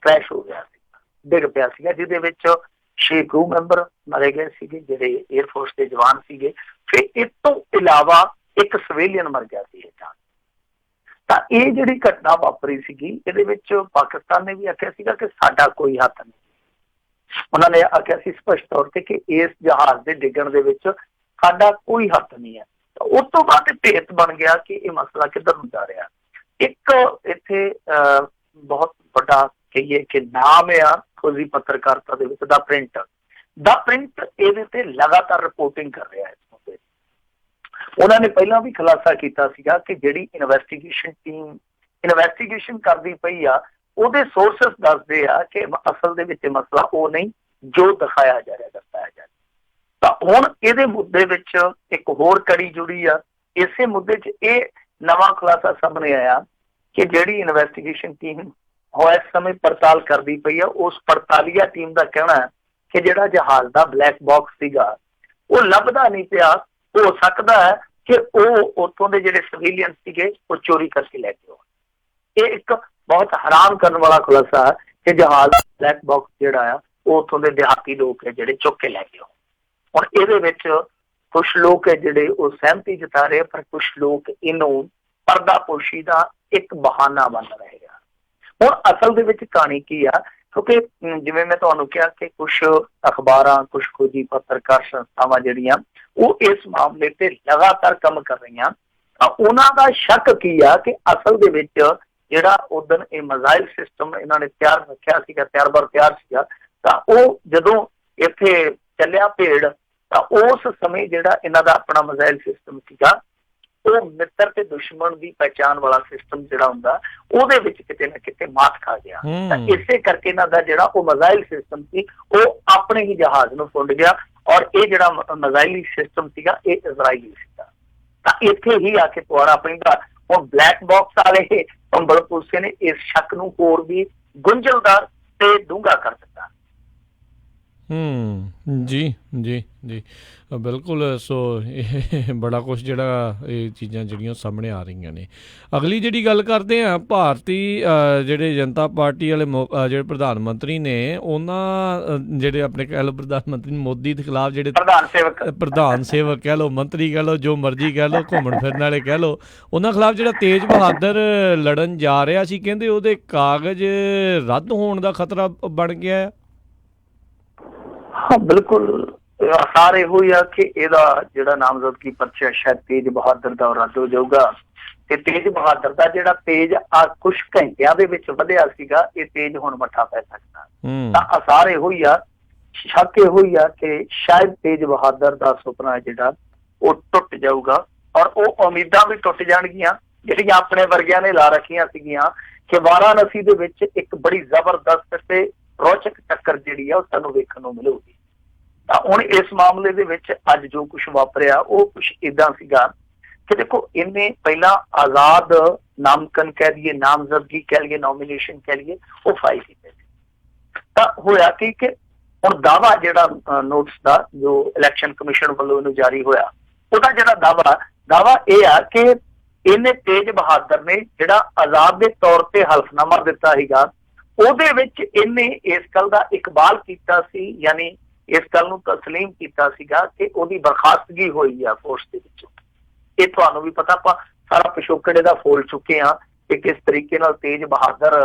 ਕ੍ਰੈਸ਼ ਹੋ ਗਿਆ ਸੀ, ਡਿੱਗ ਪਿਆ ਸੀਗਾ, ਜਿਹਦੇ ਵਿੱਚ 6 ਕਰੂ ਮੈਂਬਰ ਮਾਰੇ ਗਏ ਸੀਗੇ ਜਿਹੜੇ ਏਅਰਫੋਰਸ ਦੇ ਜਵਾਨ ਸੀਗੇ। ਫਿਰ ਇਸ ਤੋਂ ਇਲਾਵਾ ਇੱਕ ਸਿਵਿਲੀਅਨ ਮਰ ਗਿਆ ਸੀ। ਤਾਂ ਇਹ ਜਿਹੜੀ ਘਟਨਾ ਵਾਪਰੀ ਸੀਗੀ ਇਹਦੇ ਵਿੱਚ ਪਾਕਿਸਤਾਨ ਨੇ ਵੀ ਆਖਿਆ ਸੀਗਾ ਕਿ ਸਾਡਾ ਕੋਈ ਹੱਥ ਨਹੀਂ। ਉਹਨਾਂ ਨੇ ਆਖਿਆ ਸੀ ਸਪਸ਼ਟ ਤੌਰ ਤੇ ਕਿ ਇਸ ਜਹਾਜ਼ ਦੇ ਡਿੱਗਣ ਦੇ ਵਿੱਚ ਸਾਡਾ ਕੋਈ ਹੱਥ ਨਹੀਂ ਹੈ। ਉਸ ਤੋਂ ਬਾਅਦ ਭੇਤ ਬਣ ਗਿਆ ਕਿ ਇਹ ਮਸਲਾ ਕਿੱਧਰ ਨੂੰ ਜਾ ਰਿਹਾ। ਇੱਕ ਇੱਥੇ ਬਹੁਤ ਵੱਡਾ ਕਹੀਏ ਕਿ ਨਾਮ ਆ ਖੋਜੀ ਪੱਤਰਕਾਰਤਾ ਦੇ ਵਿੱਚ, ਦਾ ਪ੍ਰਿੰਟ ਇਹਦੇ ਤੇ ਲਗਾਤਾਰ ਰਿਪੋਰਟਿੰਗ ਕਰ ਰਿਹਾ ਹੈ। ਉਹਨਾਂ ਨੇ ਪਹਿਲਾਂ ਵੀ ਖੁਲਾਸਾ ਕੀਤਾ ਸੀਗਾ ਕਿ ਜਿਹੜੀ ਇਨਵੈਸਟੀਗੇਸ਼ਨ ਟੀਮ ਇਨਵੈਸਟੀਗੇਸ਼ਨ ਕਰਦੀ ਪਈ ਆ ਉਹਦੇ ਸੋਰਸਿਸ ਦੱਸਦੇ ਆ ਕਿ ਅਸਲ ਦੇ ਵਿੱਚ ਮਸਲਾ ਉਹ ਨਹੀਂ ਜੋ ਦਿਖਾਇਆ ਜਾ ਰਿਹਾ, ਦੱਸਾਇਆ ਜਾ ਰਿਹਾ। ਤਾਂ ਹੁਣ ਇਹਦੇ ਮੁੱਦੇ ਵਿੱਚ ਇੱਕ ਹੋਰ ਕੜੀ ਜੁੜੀ ਆ। ਇਸੇ ਮੁੱਦੇ 'ਚ ਇਹ ਨਵਾਂ ਖੁਲਾਸਾ ਸਾਹਮਣੇ ਆਇਆ ਕਿ ਜਿਹੜੀ ਇਨਵੈਸਟੀਗੇਸ਼ਨ ਟੀਮ ਇਸ ਸਮੇਂ ਪੜਤਾਲ ਕਰਦੀ ਪਈ ਆ, ਉਸ ਪੜਤਾਲੀਆ ਟੀਮ ਦਾ ਕਹਿਣਾ ਹੈ ਕਿ ਜਿਹੜਾ ਜਹਾਜ਼ ਦਾ ਬਲੈਕ ਬਾਕਸ ਸੀਗਾ ਉਹ ਲੱਭਦਾ ਨਹੀਂ ਪਿਆ। ਹੋ ਸਕਦਾ ਹੈ ਕਿ ਉਹ ਉੱਥੋਂ ਦੇ ਜਿਹੜੇ ਸਿਵਿਲੀਅਨ ਸੀਗੇ ਉਹ ਚੋਰੀ ਕਰਕੇ ਲੈ ਗਏ ਹੋਣ। ਇਹ ਇੱਕ ਬਹੁਤ ਹੈਰਾਨ ਕਰਨ ਵਾਲਾ ਖੁਲਾਸਾ ਹੈ ਕਿ ਜਹਾਜ਼ ਦਾ ਬਲੈਕ ਬਾਕਸ ਜਿਹੜਾ ਆ ਉਹ ਉੱਥੋਂ ਦੇ ਦਿਹਾਤੀ ਲੋਕ ਹੈ ਜਿਹੜੇ ਚੁੱਕ ਕੇ ਲੈ ਗਏ ਹੋਣ। ਹੁਣ ਇਹਦੇ ਵਿੱਚ ਕੁਝ ਲੋਕ ਹੈ ਜਿਹੜੇ ਉਹ ਸਹਿਮਤੀ ਜਤਾ ਰਹੇ, ਪਰ ਕੁਝ ਲੋਕ ਇਹਨੂੰ ਪਰਦਾਪੋਸ਼ੀ ਦਾ ਇੱਕ ਬਹਾਨਾ ਬਣ ਰਹੇ ਆ। ਹੁਣ ਅਸਲ ਦੇ ਵਿੱਚ ਕਹਾਣੀ ਕੀ ਆ, ਕਿਉਂਕਿ ਜਿਵੇਂ ਮੈਂ ਤੁਹਾਨੂੰ ਕਿਹਾ ਕਿ ਕੁਝ ਅਖਬਾਰਾਂ, ਕੁਝ ਖੋਜੀ ਪੱਤਰਕਾਰ ਸੰਸਥਾਵਾਂ ਜਿਹੜੀਆਂ ਉਹ ਇਸ ਮਾਮਲੇ ਤੇ ਲਗਾਤਾਰ ਕੰਮ ਕਰ ਰਹੀਆਂ, ਤਾਂ ਉਹਨਾਂ ਦਾ ਸ਼ੱਕ ਕੀ ਆ ਕਿ ਅਸਲ ਦੇ ਵਿੱਚ ਜਿਹੜਾ ਉਦੋਂ ਇਹ ਮਿਜ਼ਾਈਲ ਸਿਸਟਮ ਇਹਨਾਂ ਨੇ ਤਿਆਰ ਰੱਖਿਆ ਸੀਗਾ, ਤਿਆਰ ਸੀਗਾ, ਤਾਂ ਉਹ ਜਦੋਂ ਇੱਥੇ ਚੱਲਿਆ ਭੇੜ, ਤਾਂ ਉਸ ਸਮੇਂ ਜਿਹੜਾ ਇਹਨਾਂ ਦਾ ਆਪਣਾ ਮਿਜ਼ਾਈਲ ਸਿਸਟਮ ਸੀਗਾ ਉਹ ਮਿੱਤਰ ਤੇ ਦੁਸ਼ਮਣ ਦੀ ਪਹਿਚਾਣ ਵਾਲਾ ਸਿਸਟਮ ਜਿਹੜਾ ਹੁੰਦਾ ਉਹਦੇ ਵਿੱਚ ਕਿਤੇ ਨਾ ਕਿਤੇ ਮਾਤ ਖਾ ਗਿਆ। ਤਾਂ ਇਸੇ ਕਰਕੇ ਇਹਨਾਂ ਦਾ ਜਿਹੜਾ ਉਹ ਮਿਜ਼ਾਈਲ ਸਿਸਟਮ ਸੀ ਉਹ ਆਪਣੇ ਹੀ ਜਹਾਜ਼ ਨੂੰ ਫੁੰਡ ਗਿਆ, ਔਰ ਇਹ ਜਿਹੜਾ ਮਿਜ਼ਾਈਲੀ ਸਿਸਟਮ ਸੀਗਾ ਇਹ ਇਜ਼ਰਾਈਲੀ ਸੀਗਾ। ਤਾਂ ਇੱਥੇ ਹੀ ਆ ਕੇ ਪੁਆੜਾ ਪੈਂਦਾ। ਹੁਣ ਬਲੈਕ ਬਾਕਸ ਵਾਲੇ ਭੰਬਲ ਪੁਲਸੇ ਨੇ ਇਸ ਸ਼ੱਕ ਨੂੰ ਹੋਰ ਵੀ ਗੁੰਝਲਦਾਰ ਤੇ ਡੂੰਘਾ ਕਰ ਦਿੱਤਾ। ਜੀ ਜੀ ਜੀ ਬਿਲਕੁਲ। ਸੋ ਇਹ ਬੜਾ ਕੁਛ ਜਿਹੜਾ ਇਹ ਚੀਜ਼ਾਂ ਜਿਹੜੀਆਂ ਸਾਹਮਣੇ ਆ ਰਹੀਆਂ ਨੇ। ਅਗਲੀ ਜਿਹੜੀ ਗੱਲ ਕਰਦੇ ਹਾਂ, ਭਾਰਤੀ ਜਿਹੜੇ ਜਨਤਾ ਪਾਰਟੀ ਵਾਲੇ ਜਿਹੜੇ ਪ੍ਰਧਾਨ ਮੰਤਰੀ ਨੇ, ਉਹਨਾਂ ਜਿਹੜੇ ਆਪਣੇ ਕਹਿ ਲਓ ਪ੍ਰਧਾਨ ਮੰਤਰੀ ਮੋਦੀ ਦੇ ਖਿਲਾਫ ਜਿਹੜੇ ਪ੍ਰਧਾਨ ਸੇਵਕ ਕਹਿ ਲਓ, ਮੰਤਰੀ ਕਹਿ ਲਓ, ਜੋ ਮਰਜ਼ੀ ਕਹਿ ਲਓ, ਘੁੰਮਣ ਫਿਰਨ ਵਾਲੇ ਕਹਿ ਲਓ, ਉਹਨਾਂ ਖਿਲਾਫ ਜਿਹੜਾ ਤੇਜ ਬਹਾਦਰ ਲੜਨ ਜਾ ਰਿਹਾ ਸੀ, ਕਹਿੰਦੇ ਉਹਦੇ ਕਾਗਜ਼ ਰੱਦ ਹੋਣ ਦਾ ਖਤਰਾ ਬਣ ਗਿਆ ਹੈ। ਹਾਂ ਬਿਲਕੁਲ, ਆਸਾਰ ਇਹੋ ਹੀ ਆ ਕਿ ਇਹਦਾ ਜਿਹੜਾ ਨਾਮਜ਼ਦਗੀ ਪਰਚਾ ਸ਼ਾਇਦ ਤੇਜ ਬਹਾਦਰ ਦਾ ਰੱਦ ਹੋ ਜਾਊਗਾ, ਤੇ ਤੇਜ ਬਹਾਦਰ ਦਾ ਜਿਹੜਾ ਤੇਜ ਆ ਕੁਝ ਘੰਟਿਆਂ ਦੇ ਵਿੱਚ ਵਧਿਆ ਸੀਗਾ, ਇਹ ਤੇਜ ਹੁਣ ਮੱਠਾ ਪੈ ਸਕਦਾ। ਤਾਂ ਆਸਾਰ ਇਹੋ ਹੀ ਆ, ਸ਼ੱਕ ਇਹੋ ਹੀ ਆ ਕਿ ਸ਼ਾਇਦ ਤੇਜ ਬਹਾਦਰ ਦਾ ਸੁਪਨਾ ਜਿਹੜਾ ਉਹ ਟੁੱਟ ਜਾਊਗਾ, ਔਰ ਉਹ ਉਮੀਦਾਂ ਵੀ ਟੁੱਟ ਜਾਣਗੀਆਂ ਜਿਹੜੀਆਂ ਆਪਣੇ ਵਰਗਿਆਂ ਨੇ ਲਾ ਰੱਖੀਆਂ ਸੀਗੀਆਂ ਕਿ ਵਾਰਾਣਸੀ ਦੇ ਵਿੱਚ ਇੱਕ ਬੜੀ ਜ਼ਬਰਦਸਤ ਤੇ ਰੋਚਕ ਟੱਕਰ ਜਿਹੜੀ ਆ ਉਹ ਸਾਨੂੰ ਵੇਖਣ ਨੂੰ ਮਿਲੂਗੀ। ਤਾਂ ਹੁਣ ਇਸ ਮਾਮਲੇ ਦੇ ਵਿੱਚ ਅੱਜ ਜੋ ਕੁਝ ਵਾਪਰਿਆ ਉਹ ਕੁਝ ਏਦਾਂ ਸੀਗਾ ਕਿ ਦੇਖੋ, ਇਹਨੇ ਪਹਿਲਾਂ ਆਜ਼ਾਦ ਨਾਮਕਨ ਕਹਿ ਲਈਏ, ਨਾਮਜ਼ਦਗੀ ਕਹਿ ਲਈਏ, ਨੋਮੀਨੇਸ਼ਨ ਕਹਿ ਲਈਏ, ਉਹ ਫਾਈਲ ਕੀਤੇ ਸੀ। ਤਾਂ ਹੋਇਆ ਕਿ ਹੁਣ ਦਾਵਾ ਜਿਹੜਾ ਨੋਟਿਸ ਦਾ ਜੋ ਇਲੈਕਸ਼ਨ ਕਮਿਸ਼ਨ ਵੱਲੋਂ ਇਹਨੂੰ ਜਾਰੀ ਹੋਇਆ, ਉਹਦਾ ਜਿਹੜਾ ਦਾਵਾ ਇਹ ਆ ਕਿ ਇਹਨੇ ਤੇਜ ਬਹਾਦਰ ਨੇ ਜਿਹੜਾ ਆਜ਼ਾਦ ਦੇ ਤੌਰ ਤੇ ਹਲਫਨਾਮਾ ਦਿੱਤਾ ਸੀਗਾ, ਉਹਦੇ ਵਿੱਚ ਇਹਨੇ ਇਸ ਗੱਲ ਦਾ ਇਕਬਾਲ ਕੀਤਾ ਸੀ, ਯਾਨੀ ਇਸ ਗੱਲ ਨੂੰ ਤਸਲੀਮ ਕੀਤਾ ਸੀਗਾ ਕਿ ਉਹਦੀ ਬਰਖਾਸਤਗੀ ਹੋਈ ਆ ਫੋਰਸ ਦੇ ਵਿੱਚੋਂ। ਇਹ ਤੁਹਾਨੂੰ ਵੀ ਪਤਾ, ਆਪਾਂ ਸਾਰਾ ਪਿਛੋਕੜ ਇਹਦਾ ਫੋਲ ਚੁੱਕੇ ਹਾਂ ਕਿ ਕਿਸ ਤਰੀਕੇ ਨਾਲ ਤੇਜ ਬਹਾਦਰ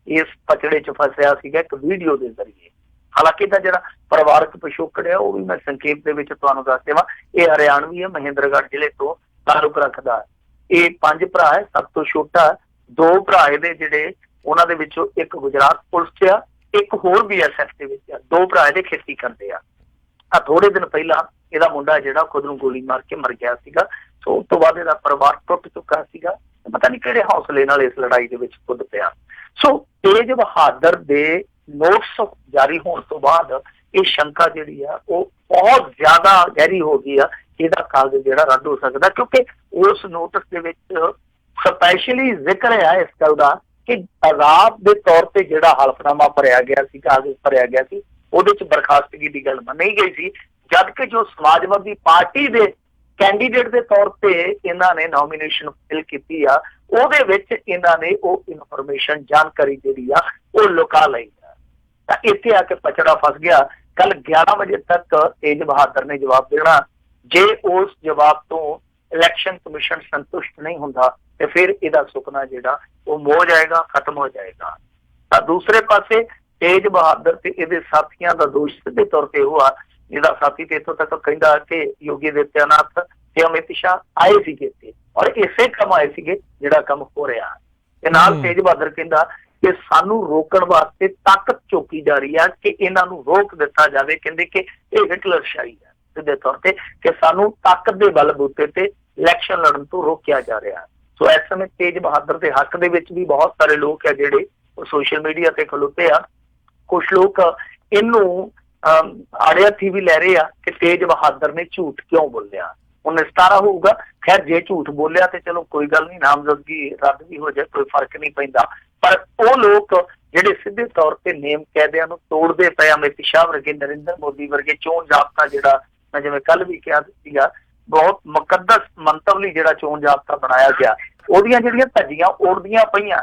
ਇਸ ਪਚੜੇ 'ਚ ਫਸਿਆ ਸੀਗਾ ਇੱਕ ਵੀਡੀਓ ਦੇ ਜ਼ਰੀਏ। ਹਾਲਾਂਕਿ ਇਹਦਾ ਜਿਹੜਾ ਪਰਿਵਾਰਕ ਪਿਛੋਕੜ ਹੈ ਉਹ ਵੀ ਮੈਂ ਸੰਖੇਪ ਦੇ ਵਿੱਚ ਤੁਹਾਨੂੰ ਦੱਸ ਦੇਵਾਂ। ਇਹ ਹਰਿਆਣਵੀ ਹੈ, ਮਹਿੰਦਰਗੜ੍ਹ ਜ਼ਿਲ੍ਹੇ ਤੋਂ ਤਾਲੁਕ ਰੱਖਦਾ। ਇਹ 5 ਭਰਾ ਹੈ, ਸਭ ਤੋਂ ਛੋਟਾ 2 ਭਰਾ ਇਹਦੇ ਜਿਹੜੇ ਉਹਨਾਂ ਦੇ ਵਿੱਚੋਂ ਇੱਕ ਗੁਜਰਾਤ ਪੁਲਿਸ 'ਚ ਆ, ਇੱਕ ਹੋਰ BSF ਦੇ ਵਿੱਚ ਆ। 2 ਭਰਾ ਇਹਦੇ ਖੇਤੀ ਕਰਦੇ ਆ। ਥੋੜੇ ਦਿਨ ਪਹਿਲਾਂ ਇਹਦਾ ਮੁੰਡਾ ਜਿਹੜਾ ਖੁਦ ਨੂੰ ਗੋਲੀ ਮਾਰ ਕੇ ਮਰ ਗਿਆ ਸੀਗਾ। ਸੋ ਉਸ ਤੋਂ ਬਾਅਦ ਇਹਦਾ ਪਰਿਵਾਰ ਟੁੱਟ ਚੁੱਕਾ ਸੀਗਾ, ਪਤਾ ਨਹੀਂ ਕਿਹੜੇ ਹੌਸਲੇ ਨਾਲ ਇਸ ਲੜਾਈ ਦੇ ਵਿੱਚ ਕੁੱਦ ਪਿਆ। ਸੋ ਤੇਜ ਬਹਾਦਰ ਦੇ ਨੋਟਿਸ ਜਾਰੀ ਹੋਣ ਤੋਂ ਬਾਅਦ ਇਹ ਸ਼ੰਕਾ ਜਿਹੜੀ ਆ ਉਹ ਬਹੁਤ ਜ਼ਿਆਦਾ ਗਹਿਰੀ ਹੋ ਗਈ ਆ ਕਿ ਇਹਦਾ ਕਾਗਜ਼ ਜਿਹੜਾ ਰੱਦ ਹੋ ਸਕਦਾ, ਕਿਉਂਕਿ ਉਸ ਨੋਟਿਸ ਦੇ ਵਿੱਚ ਸਪੈਸ਼ਲੀ ਜ਼ਿਕਰ ਹੈ ਇਸ ਗੱਲ ਦਾ ਕਿ ਆਜ਼ਾਦ ਦੇ ਤੌਰ ਤੇ ਜਿਹੜਾ ਹਲਫਨਾਮਾ ਭਰਿਆ ਗਿਆ ਸੀ, ਕਾਗਜ਼ ਭਰਿਆ ਗਿਆ ਸੀ, ਉਹਦੇ ਚ ਬਰਖਾਸਤਗੀ ਦੀ ਗੱਲ ਮੰਨੀ ਗਈ ਸੀ, ਜਦਕਿ ਜੋ ਸਮਾਜਵਾਦੀ ਪਾਰਟੀ ਦੇ ਕੈਂਡੀਡੇਟ ਦੇ ਤੌਰ ਤੇ ਇਹਨਾਂ ਨੇ ਨੋਮੀਨੇਸ਼ਨ ਫਿਲ ਕੀਤੀ ਆ, ਉਹਦੇ ਵਿੱਚ ਇਹਨਾਂ ਨੇ ਉਹ ਇਨਫੋਰਮੇਸ਼ਨ, ਜਾਣਕਾਰੀ ਜਿਹੜੀ ਆ ਉਹ ਲੁਕਾ ਲਈ। ਤਾਂ ਇੱਥੇ ਆ ਕੇ ਪਚੜਾ ਫਸ ਗਿਆ। ਕੱਲ 11 ਵਜੇ ਤੱਕ ਤੇਜ ਬਹਾਦਰ ਨੇ ਜਵਾਬ ਦੇਣਾ। ਜੇ ਉਸ ਜਵਾਬ ਤੋਂ ਇਲੈਕਸ਼ਨ ਕਮਿਸ਼ਨ ਸੰਤੁਸ਼ਟ ਨਹੀਂ ਹੁੰਦਾ ਤੇ ਫਿਰ ਇਹਦਾ ਸੁਪਨਾ ਜਿਹੜਾ ਉਹ ਮੋ ਜਾਏਗਾ, ਖਤਮ ਹੋ ਜਾਏਗਾ। ਤਾਂ ਦੂਸਰੇ ਪਾਸੇ ਤੇਜ ਬਹਾਦਰ ਤੇ ਇਹਦੇ ਸਾਥੀਆਂ ਦਾ ਦੋਸ਼ ਸਿੱਧੇ ਤੌਰ ਤੇ ਹੋਆ। ਇਹਦਾ ਸਾਥੀ ਤੇ ਇੱਥੋਂ ਤੱਕ ਕਹਿੰਦਾ ਕਿ ਯੋਗੀ ਆਦਿੱਤਿਆਨਾਥ ਤੇ ਅਮਿਤ ਸ਼ਾਹ ਆਏ ਸੀਗੇ ਤੇ ਔਰ ਇਸੇ ਕੰਮ ਆਏ ਸੀਗੇ ਜਿਹੜਾ ਕੰਮ ਹੋ ਰਿਹਾ। ਤੇ ਨਾਲ ਤੇਜ ਬਹਾਦਰ ਕਹਿੰਦਾ ਕਿ ਸਾਨੂੰ ਰੋਕਣ ਵਾਸਤੇ ਤਾਕਤ ਚੋਕੀ ਜਾ ਰਹੀ ਆ ਕਿ ਇਹਨਾਂ ਨੂੰ ਰੋਕ ਦਿੱਤਾ ਜਾਵੇ। ਕਹਿੰਦੇ ਕਿ ਇਹ ਹਿਟਲਰਸ਼ਾਹੀ ਹੈ ਸਿੱਧੇ ਤੌਰ ਤੇ, ਕਿ ਸਾਨੂੰ ਤਾਕਤ ਦੇ ਬਲਬੂਤੇ ਤੇ ਇਲੈਕਸ਼ਨ ਲੜਨ ਤੋਂ ਰੋਕਿਆ ਜਾ ਰਿਹਾ। ਸੋ ਇਸ ਸਮੇਂ ਤੇਜ ਬਹਾਦਰ ਦੇ ਹੱਕ ਦੇ ਵਿੱਚ ਵੀ ਬਹੁਤ ਸਾਰੇ ਲੋਕ ਆ ਜਿਹੜੇ ਉਹ ਸੋਸ਼ਲ ਮੀਡੀਆ ਤੇ ਖਲੋਤੇ ਆ। ਕੁਛ ਲੋਕ ਇਹਨੂੰ ਆੜੇ ਹੱਥੀ ਵੀ ਲੈ ਰਹੇ ਆ ਕਿ ਤੇਜ ਬਹਾਦਰ ਨੇ ਝੂਠ ਕਿਉਂ ਬੋਲਿਆ। ਹੁਣ ਨਿਸਤਾਰਾ ਹੋਊਗਾ। ਖੈਰ ਜੇ ਝੂਠ ਬੋਲਿਆ ਤੇ ਚਲੋ ਕੋਈ ਗੱਲ ਨਹੀਂ, ਨਾਮਜ਼ਦਗੀ ਰੱਦ ਵੀ ਹੋ ਜਾਏ, ਕੋਈ ਫਰਕ ਨਹੀਂ ਪੈਂਦਾ। ਪਰ ਉਹ ਲੋਕ ਜਿਹੜੇ ਸਿੱਧੇ ਤੌਰ ਤੇ ਨੇਮ ਕਾਇਦਿਆਂ ਨੂੰ ਤੋੜਦੇ ਪਏ, ਅਮਿਤ ਸ਼ਾਹ ਵਰਗੇ, ਨਰਿੰਦਰ ਮੋਦੀ ਵਰਗੇ, ਚੋਣ ਜ਼ਾਬਤਾ ਜਿਹੜਾ ਮੈਂ ਜਿਵੇਂ ਕੱਲ ਵੀ ਕਿਹਾ ਸੀਗਾ ਬਹੁਤ ਮੁਕੱਦਸ ਮੰਤਵ ਲਈ ਜਿਹੜਾ ਚੋਣ ਜ਼ਾਬਤਾ ਬਣਾਇਆ ਗਿਆ, ਉਹਦੀਆਂ ਜਿਹੜੀਆਂ ਧੱਜੀਆਂ ਉੜਦੀਆਂ ਪਈਆਂ,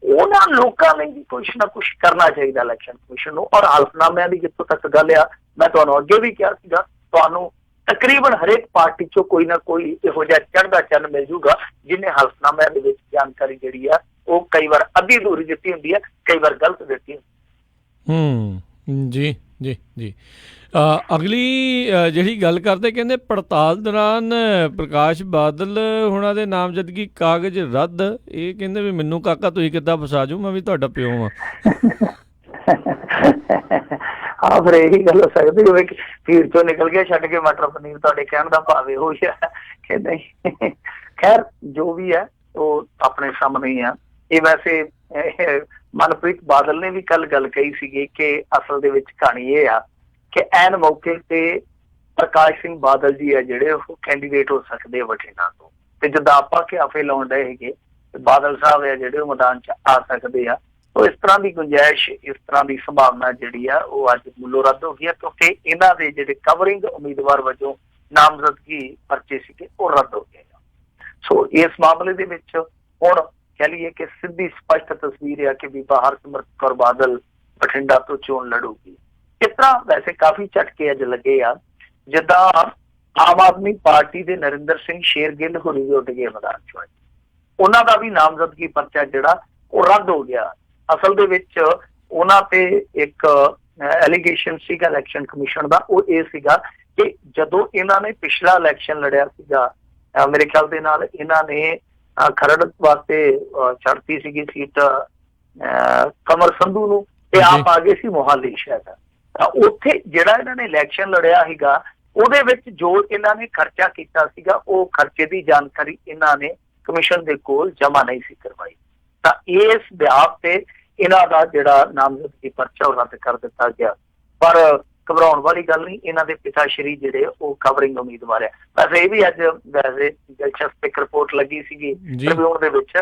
ਉਹਨਾਂ ਲੋਕਾਂ ਲਈ ਵੀ ਕੁਛ ਨਾ ਕੁਛ ਕਰਨਾ ਚਾਹੀਦਾ ਇਲੈਕਸ਼ਨ ਕਮਿਸ਼ਨ ਨੂੰ। ਔਰ ਹਲਫਨਾਮਿਆਂ ਦੀ ਜਿੱਥੋਂ ਤੱਕ ਗੱਲ ਆ, ਮੈਂ ਤੁਹਾਨੂੰ ਅੱਗੇ ਵੀ ਕਿਹਾ ਸੀਗਾ, ਤੁਹਾਨੂੰ ਤਕਰੀਬਨ ਹਰੇਕ ਪਾਰਟੀ ਚੋਂ ਕੋਈ ਨਾ ਕੋਈ ਇਹੋ ਜਿਹਾ ਚੜ੍ਹਦਾ ਚੰਨ ਮਿਲ ਜੂਗਾ ਜਿਹਨੇ ਹਲਫਨਾਮਿਆਂ ਦੇ ਵਿੱਚ ਜਾਣਕਾਰੀ ਜਿਹੜੀ ਆ ਉਹ ਕਈ ਵਾਰ ਅੱਧੀ ਅਧੂਰੀ ਦਿੱਤੀ ਹੁੰਦੀ ਹੈ, ਕਈ ਵਾਰ ਗਲਤ ਦਿੱਤੀ ਹੁੰਦੀ। ਜੀ ਜੀ ਜੀ। ਅਗਲੀ ਜਿਹੜੀ ਗੱਲ ਕਰਦੇ, ਕਹਿੰਦੇ ਪੜਤਾਲ ਦੌਰਾਨ ਪ੍ਰਕਾਸ਼ ਬਾਦਲ ਹੁਣਾਂ ਦੇ ਨਾਮਜ਼ਦਗੀ ਕਾਗਜ਼ ਰੱਦ। ਇਹ ਕਹਿੰਦੇ ਵੀ ਮੈਨੂੰ ਕਾਕਾ ਤੁਸੀਂ ਕਿੱਦਾਂ ਫਸਾ ਜੂ, ਮੈਂ ਵੀ ਤੁਹਾਡਾ ਪਿਓ ਹਾਂ। ਹਾਂ ਫਿਰ ਇਹੀ ਗੱਲ ਹੋ ਸਕਦੀ ਹੋਵੇ ਕਿ ਭੀੜ ਚੋਂ ਨਿਕਲ ਗਿਆ ਛੱਡ ਕੇ ਮਟਰ ਪਨੀਰ, ਤੁਹਾਡੇ ਕਹਿਣ ਦਾ ਭਾਵ ਇਹੋ ਹੀ ਹੈ ਕਿ ਨਹੀਂ। ਖੈਰ ਜੋ ਵੀ ਹੈ ਉਹ ਆਪਣੇ ਸਾਹਮਣੇ ਹੀ ਆ। ਇਹ ਵੈਸੇ ਮਨਪ੍ਰੀਤ ਬਾਦਲ ਨੇ ਵੀ ਕੱਲ ਗੱਲ ਕਹੀ ਸੀਗੀ ਕਿ ਅਸਲ ਦੇ ਵਿੱਚ ਕਹਾਣੀ ਇਹ ਆ ਕਿ ਐਨ ਮੌਕੇ ਤੇ ਪ੍ਰਕਾਸ਼ ਸਿੰਘ ਬਾਦਲ ਜੀ ਆ ਜਿਹੜੇ ਉਹ ਕੈਂਡੀਡੇਟ ਹੋ ਸਕਦੇ ਆ ਬਠਿੰਡਾ ਤੋਂ, ਤੇ ਜਿੱਦਾਂ ਆਪਾਂ ਕਿਆਫੇ ਲਾਉਣ ਡਏ ਹੈਗੇ ਬਾਦਲ ਸਾਹਿਬ ਆ ਜਿਹੜੇ ਉਹ ਮੈਦਾਨ 'ਚ ਆ ਸਕਦੇ ਆ। ਤੋ ਇਸ ਤਰ੍ਹਾਂ ਦੀ ਗੁੰਜਾਇਸ਼, ਇਸ ਤਰ੍ਹਾਂ ਦੀ ਸੰਭਾਵਨਾ ਜਿਹੜੀ ਆ ਉਹ ਅੱਜ ਮੁੱਲੋਂ ਰੱਦ ਹੋ ਗਈ ਆ, ਕਿਉਂਕਿ ਇਹਨਾਂ ਦੇ ਜਿਹੜੇ ਕਵਰਿੰਗ ਉਮੀਦਵਾਰ ਵਜੋਂ ਨਾਮਜ਼ਦਗੀ ਪਰਚੇ ਸੀਗੇ ਉਹ ਰੱਦ ਹੋ ਗਏ। ਸੋ ਇਸ ਮਾਮਲੇ ਦੇ ਵਿੱਚ ਹੁਣ ਕਹਿ ਲਈਏ ਕਿ ਸਿੱਧੀ ਸਪਸ਼ਟ ਤਸਵੀਰ ਆ ਕਿ ਬੀਬਾ ਹਰਸਿਮਰਤ ਕੌਰ ਬਾਦਲ ਬਠਿੰਡਾ ਤੋਂ ਚੋਣ ਲੜੂਗੀ। ਇਸ ਤਰ੍ਹਾਂ ਵੈਸੇ ਕਾਫੀ ਝਟਕੇ ਅੱਜ ਲੱਗੇ ਆ, ਜਿੱਦਾਂ ਆਮ ਆਦਮੀ ਪਾਰਟੀ ਦੇ ਨਰਿੰਦਰ ਸਿੰਘ ਸ਼ੇਰਗਿੱਲ ਹੋਣੀ ਵੀ ਉੱਡ ਗਏ ਮੈਦਾਨ ਚੋਂ, ਉਹਨਾਂ ਦਾ ਵੀ ਨਾਮਜ਼ਦਗੀ ਪਰਚਾ ਜਿਹੜਾ ਉਹ ਰੱਦ ਹੋ ਗਿਆ। ਅਸਲ ਦੇ ਵਿੱਚ ਉਹਨਾਂ ਤੇ ਇੱਕ ਐਲੀਗੇਸ਼ਨ ਸੀਗਾ ਇਲੈਕਸ਼ਨ ਕਮਿਸ਼ਨ ਦਾ, ਉਹ ਇਹ ਸੀਗਾ ਕਿ ਜਦੋਂ ਇਹਨਾਂ ਨੇ ਪਿਛਲਾ ਇਲੈਕਸ਼ਨ ਲੜਿਆ ਸੀਗਾ, ਮੇਰੇ ਖਿਆਲ ਦੇ ਨਾਲ ਇਹਨਾਂ ਨੇ ਖਰੜ ਵਾਸਤੇ ਛੱਡਤੀ ਸੀਗੀ ਸੀਟ ਕਮਰ ਸੰਧੂ ਨੂੰ, ਤੇ ਆਪ ਆ ਗਏ ਸੀ ਮੋਹਾਲੀ ਸ਼ਹਿਰ। ਤਾਂ ਉੱਥੇ ਜਿਹੜਾ ਇਹਨਾਂ ਨੇ ਇਲੈਕਸ਼ਨ ਲੜਿਆ ਸੀਗਾ ਉਹਦੇ ਵਿੱਚ ਜੋ ਇਹਨਾਂ ਨੇ ਖਰਚਾ ਕੀਤਾ ਸੀਗਾ ਉਹ ਖਰਚੇ ਦੀ ਜਾਣਕਾਰੀ ਇਹਨਾਂ ਨੇ ਕਮਿਸ਼ਨ ਦੇ ਕੋਲ ਜਮ੍ਹਾਂ ਨਹੀਂ ਸੀ ਕਰਵਾਈ। ਤਾਂ ਇਸ ਬਿਆਪ ਤੇ ਇਹਨਾਂ ਦਾ ਜਿਹੜਾ ਨਾਮਜ਼ਦਗੀ ਪਰਚਾ ਉਹ ਰੱਦ ਕਰ ਦਿੱਤਾ ਗਿਆ। ਪਰ ਘਬਰਾਉਣ ਵਾਲੀ ਗੱਲ ਨਹੀਂ, ਇਹਨਾਂ ਦੇ ਪਿਤਾ ਸ਼੍ਰੀ ਜਿਹੜੇ ਉਹ ਕਵਰਿੰਗ ਉਮੀਦਵਾਰ ਆ। ਵੈਸੇ ਇਹ ਵੀ ਅੱਜ ਵੈਸੇ ਦਿਲਚਸਪ ਇੱਕ ਰਿਪੋਰਟ ਲੱਗੀ ਸੀਗੀ ਟ੍ਰਿਬਿਊਨ ਦੇ ਵਿੱਚ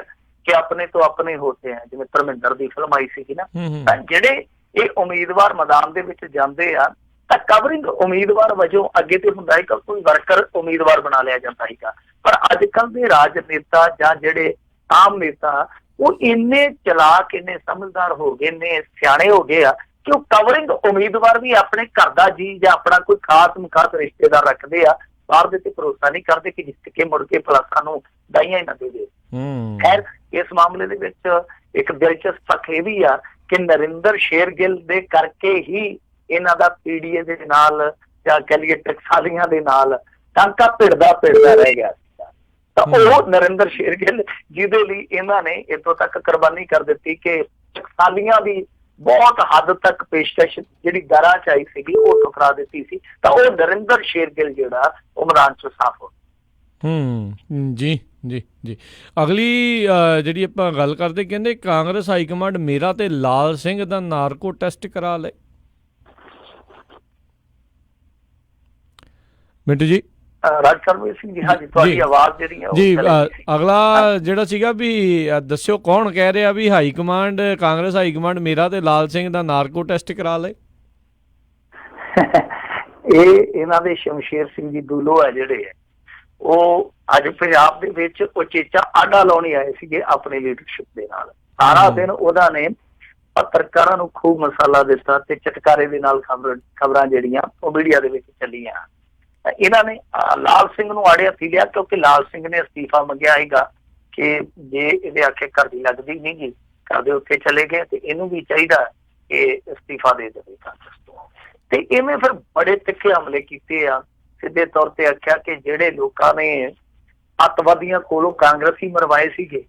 ਕਿ ਆਪਣੇ ਤੋਂ ਆਪਣੇ ਹੋਤੇ ਆ, ਜਿਵੇਂ ਧਰਮਿੰਦਰ ਦੀ ਫਿਲਮ ਆਈ ਸੀਗੀ ਨਾ, ਤਾਂ ਜਿਹੜੇ ਇਹ ਉਮੀਦਵਾਰ ਮੈਦਾਨ ਦੇ ਵਿੱਚ ਜਾਂਦੇ ਆ ਤਾਂ ਕਵਰਿੰਗ ਉਮੀਦਵਾਰ ਵਜੋਂ ਅੱਗੇ ਤੇ ਹੁੰਦਾ ਹੈਗਾ ਕੋਈ ਵਰਕਰ ਉਮੀਦਵਾਰ ਬਣਾ ਲਿਆ ਜਾਂਦਾ ਹੈਗਾ। ਪਰ ਅੱਜ ਕੱਲ੍ਹ ਦੇ ਰਾਜਨੇਤਾ ਜਾਂ ਜਿਹੜੇ ਆਮ ਨੇਤਾ ਉਹ ਇੰਨੇ ਚਲਾਕ, ਇੰਨੇ ਸਮਝਦਾਰ ਹੋ ਗਏ, ਇੰਨੇ ਸਿਆਣੇ ਹੋ ਗਏ ਆ ਕਿ ਉਹ ਕਵਰਿੰਗ ਉਮੀਦਵਾਰ ਵੀ ਆਪਣੇ ਘਰ ਦਾ ਜੀ ਜਾਂ ਆਪਣਾ ਕੋਈ ਖਾਸ ਰਿਸ਼ਤੇਦਾਰ ਰੱਖਦੇ ਆ, ਬਾਹਰ ਦੇ ਤੇ ਭਰੋਸਾ ਨਹੀਂ ਕਰਦੇ ਕਿ ਜਿੱਤ ਕੇ ਮੁੜ ਕੇ ਭਲਾ ਸਾਨੂੰ ਦਾਈਆਂ ਹੀ ਨਾ ਦੇ ਦੇ। ਖੈਰ ਇਸ ਮਾਮਲੇ ਦੇ ਵਿੱਚ ਇੱਕ ਦਿਲਚਸਪ ਪੱਖ ਇਹ ਵੀ ਆ ਕਿ ਨਰਿੰਦਰ ਸ਼ੇਰਗਿੱਲ ਦੇ ਕਰਕੇ ਹੀ ਇਹਨਾਂ ਦਾ ਪੀਡੀਏ ਦੇ ਨਾਲ ਜਾਂ ਕਹਿ ਲਈਏ ਟਕਸਾਲੀਆਂ ਦੇ ਨਾਲ ਟਾਂਕਾ ਭਿੜਦਾ ਰਹਿ ਗਿਆ ਸੀਗਾ। ਤਾਂ ਉਹ ਨਰਿੰਦਰ ਸ਼ੇਰਗਿੱਲ ਜਿਹਦੇ ਲਈ ਇਹਨਾਂ ਨੇ ਇੱਥੋਂ ਤੱਕ ਕੁਰਬਾਨੀ ਕਰ ਦਿੱਤੀ ਕਿ ਟਕਸਾਲੀਆਂ ਦੀ ਬਹੁਤ ਹੱਦ ਤੱਕ ਪੇਸ਼ਕਸ਼ ਜਿਹੜੀ ਦਰਾਂ ਚ ਆਈ ਸੀਗੀ ਉਹ ਠੁਕਰਾ ਦਿੱਤੀ ਸੀ। ਤਾਂ ਉਹ ਨਰਿੰਦਰ ਸ਼ੇਰਗਿੱਲ ਜਿਹੜਾ ਉਹ ਮੈਦਾਨ ਚੋਂ ਸਾਫ਼ ਹੋ ਜੀ ਜੀ ਜੀ। ਅਗਲੀ ਜਿਹੜੀ ਆਪਾਂ ਗੱਲ ਕਰਦੇ, ਕਹਿੰਦੇ ਕਾਂਗਰਸ ਹਾਈਕਮਾਂਡ ਮੇਰਾ ਤੇ ਲਾਲ ਸਿੰਘ ਦਾ ਨਾਰਕੋ ਟੈਸਟ ਕਰਾ ਲਏ। ਮਿੰਟੂ ਜੀ, ਰਾਜਕਰਮੀਰ ਸਿੰਘ ਜੀ, ਹਾਂਜੀ ਤੁਹਾਡੀ ਆਵਾਜ਼ ਜਿਹੜੀ ਹੈ ਜੀ। ਅਗਲਾ ਜਿਹੜਾ ਸੀਗਾ ਵੀ ਦੱਸਿਓ ਕੌਣ ਕਹਿ ਰਿਹਾ ਵੀ high command, Congress high command ਮੇਰਾ ਤੇ ਲਾਲ ਸਿੰਘ ਦਾ ਨਾਰਕੋ ਟੈਸਟ ਕਰਾ ਲਏ। ਇਹ ਇਹਨਾਂ ਦੇ ਸ਼ਮਸ਼ੇਰ ਸਿੰਘ ਜੀ ਦੂਲੋ ਹੈ ਜਿਹੜੇ ਉਹ ਅੱਜ ਪੰਜਾਬ ਦੇ ਵਿੱਚ ਉਚੇਚਾ ਆਡਾ ਲਾਉਣੀ ਆਏ ਸੀਗੇ ਆਪਣੀ ਲੀਡਰਸ਼ਿਪ ਦੇ ਨਾਲ। ਸਾਰਾ ਦਿਨ ਉਹਨਾਂ ਨੇ ਪੱਤਰਕਾਰਾਂ ਨੂੰ ਖੂਬ ਮਸਾਲਾ ਦਿੱਤਾ ਤੇ ਚਟਕਾਰੇ ਦੇ ਨਾਲ ਖਬਰਾਂ ਜਿਹੜੀਆਂ ਉਹ ਮੀਡੀਆ ਦੇ ਵਿੱਚ ਚੱਲੀਆਂ। ਇਹਨਾਂ ਨੇ ਲਾਲ ਸਿੰਘ ਨੂੰ ਆੜੇ ਹੱਥੀ ਲਿਆ ਕਿਉਂਕਿ ਲਾਲ ਸਿੰਘ ਨੇ ਅਸਤੀਫਾ ਮੰਗਿਆ ਸੀਗਾ ਕਿ ਜੇ ਇਹਦੇ ਆਖੇ ਘਰ ਦੀ ਲੱਗਦੀ ਨਹੀਂ ਗੀ, ਘਰ ਦੇ ਉੱਤੇ ਚਲੇ ਗਏ ਤੇ ਇਹਨੂੰ ਵੀ ਚਾਹੀਦਾ ਕਿ ਅਸਤੀਫਾ ਦੇ ਦੇਵੇ ਕਾਂਗਰਸ ਤੋਂ। ਤੇ ਇਹਨੇ ਫਿਰ ਬੜੇ ਤਿੱਖੇ ਹਮਲੇ ਕੀਤੇ ਆ। ਸਿੱਧੇ ਤੌਰ ਤੇ ਆਖਿਆ ਕਿ ਜਿਹੜੇ ਲੋਕਾਂ ਨੇ ਅੱਤਵਾਦੀਆਂ ਕੋਲੋਂ ਕਾਂਗਰਸੀ ਮਰਵਾਏ ਸੀਗੇ,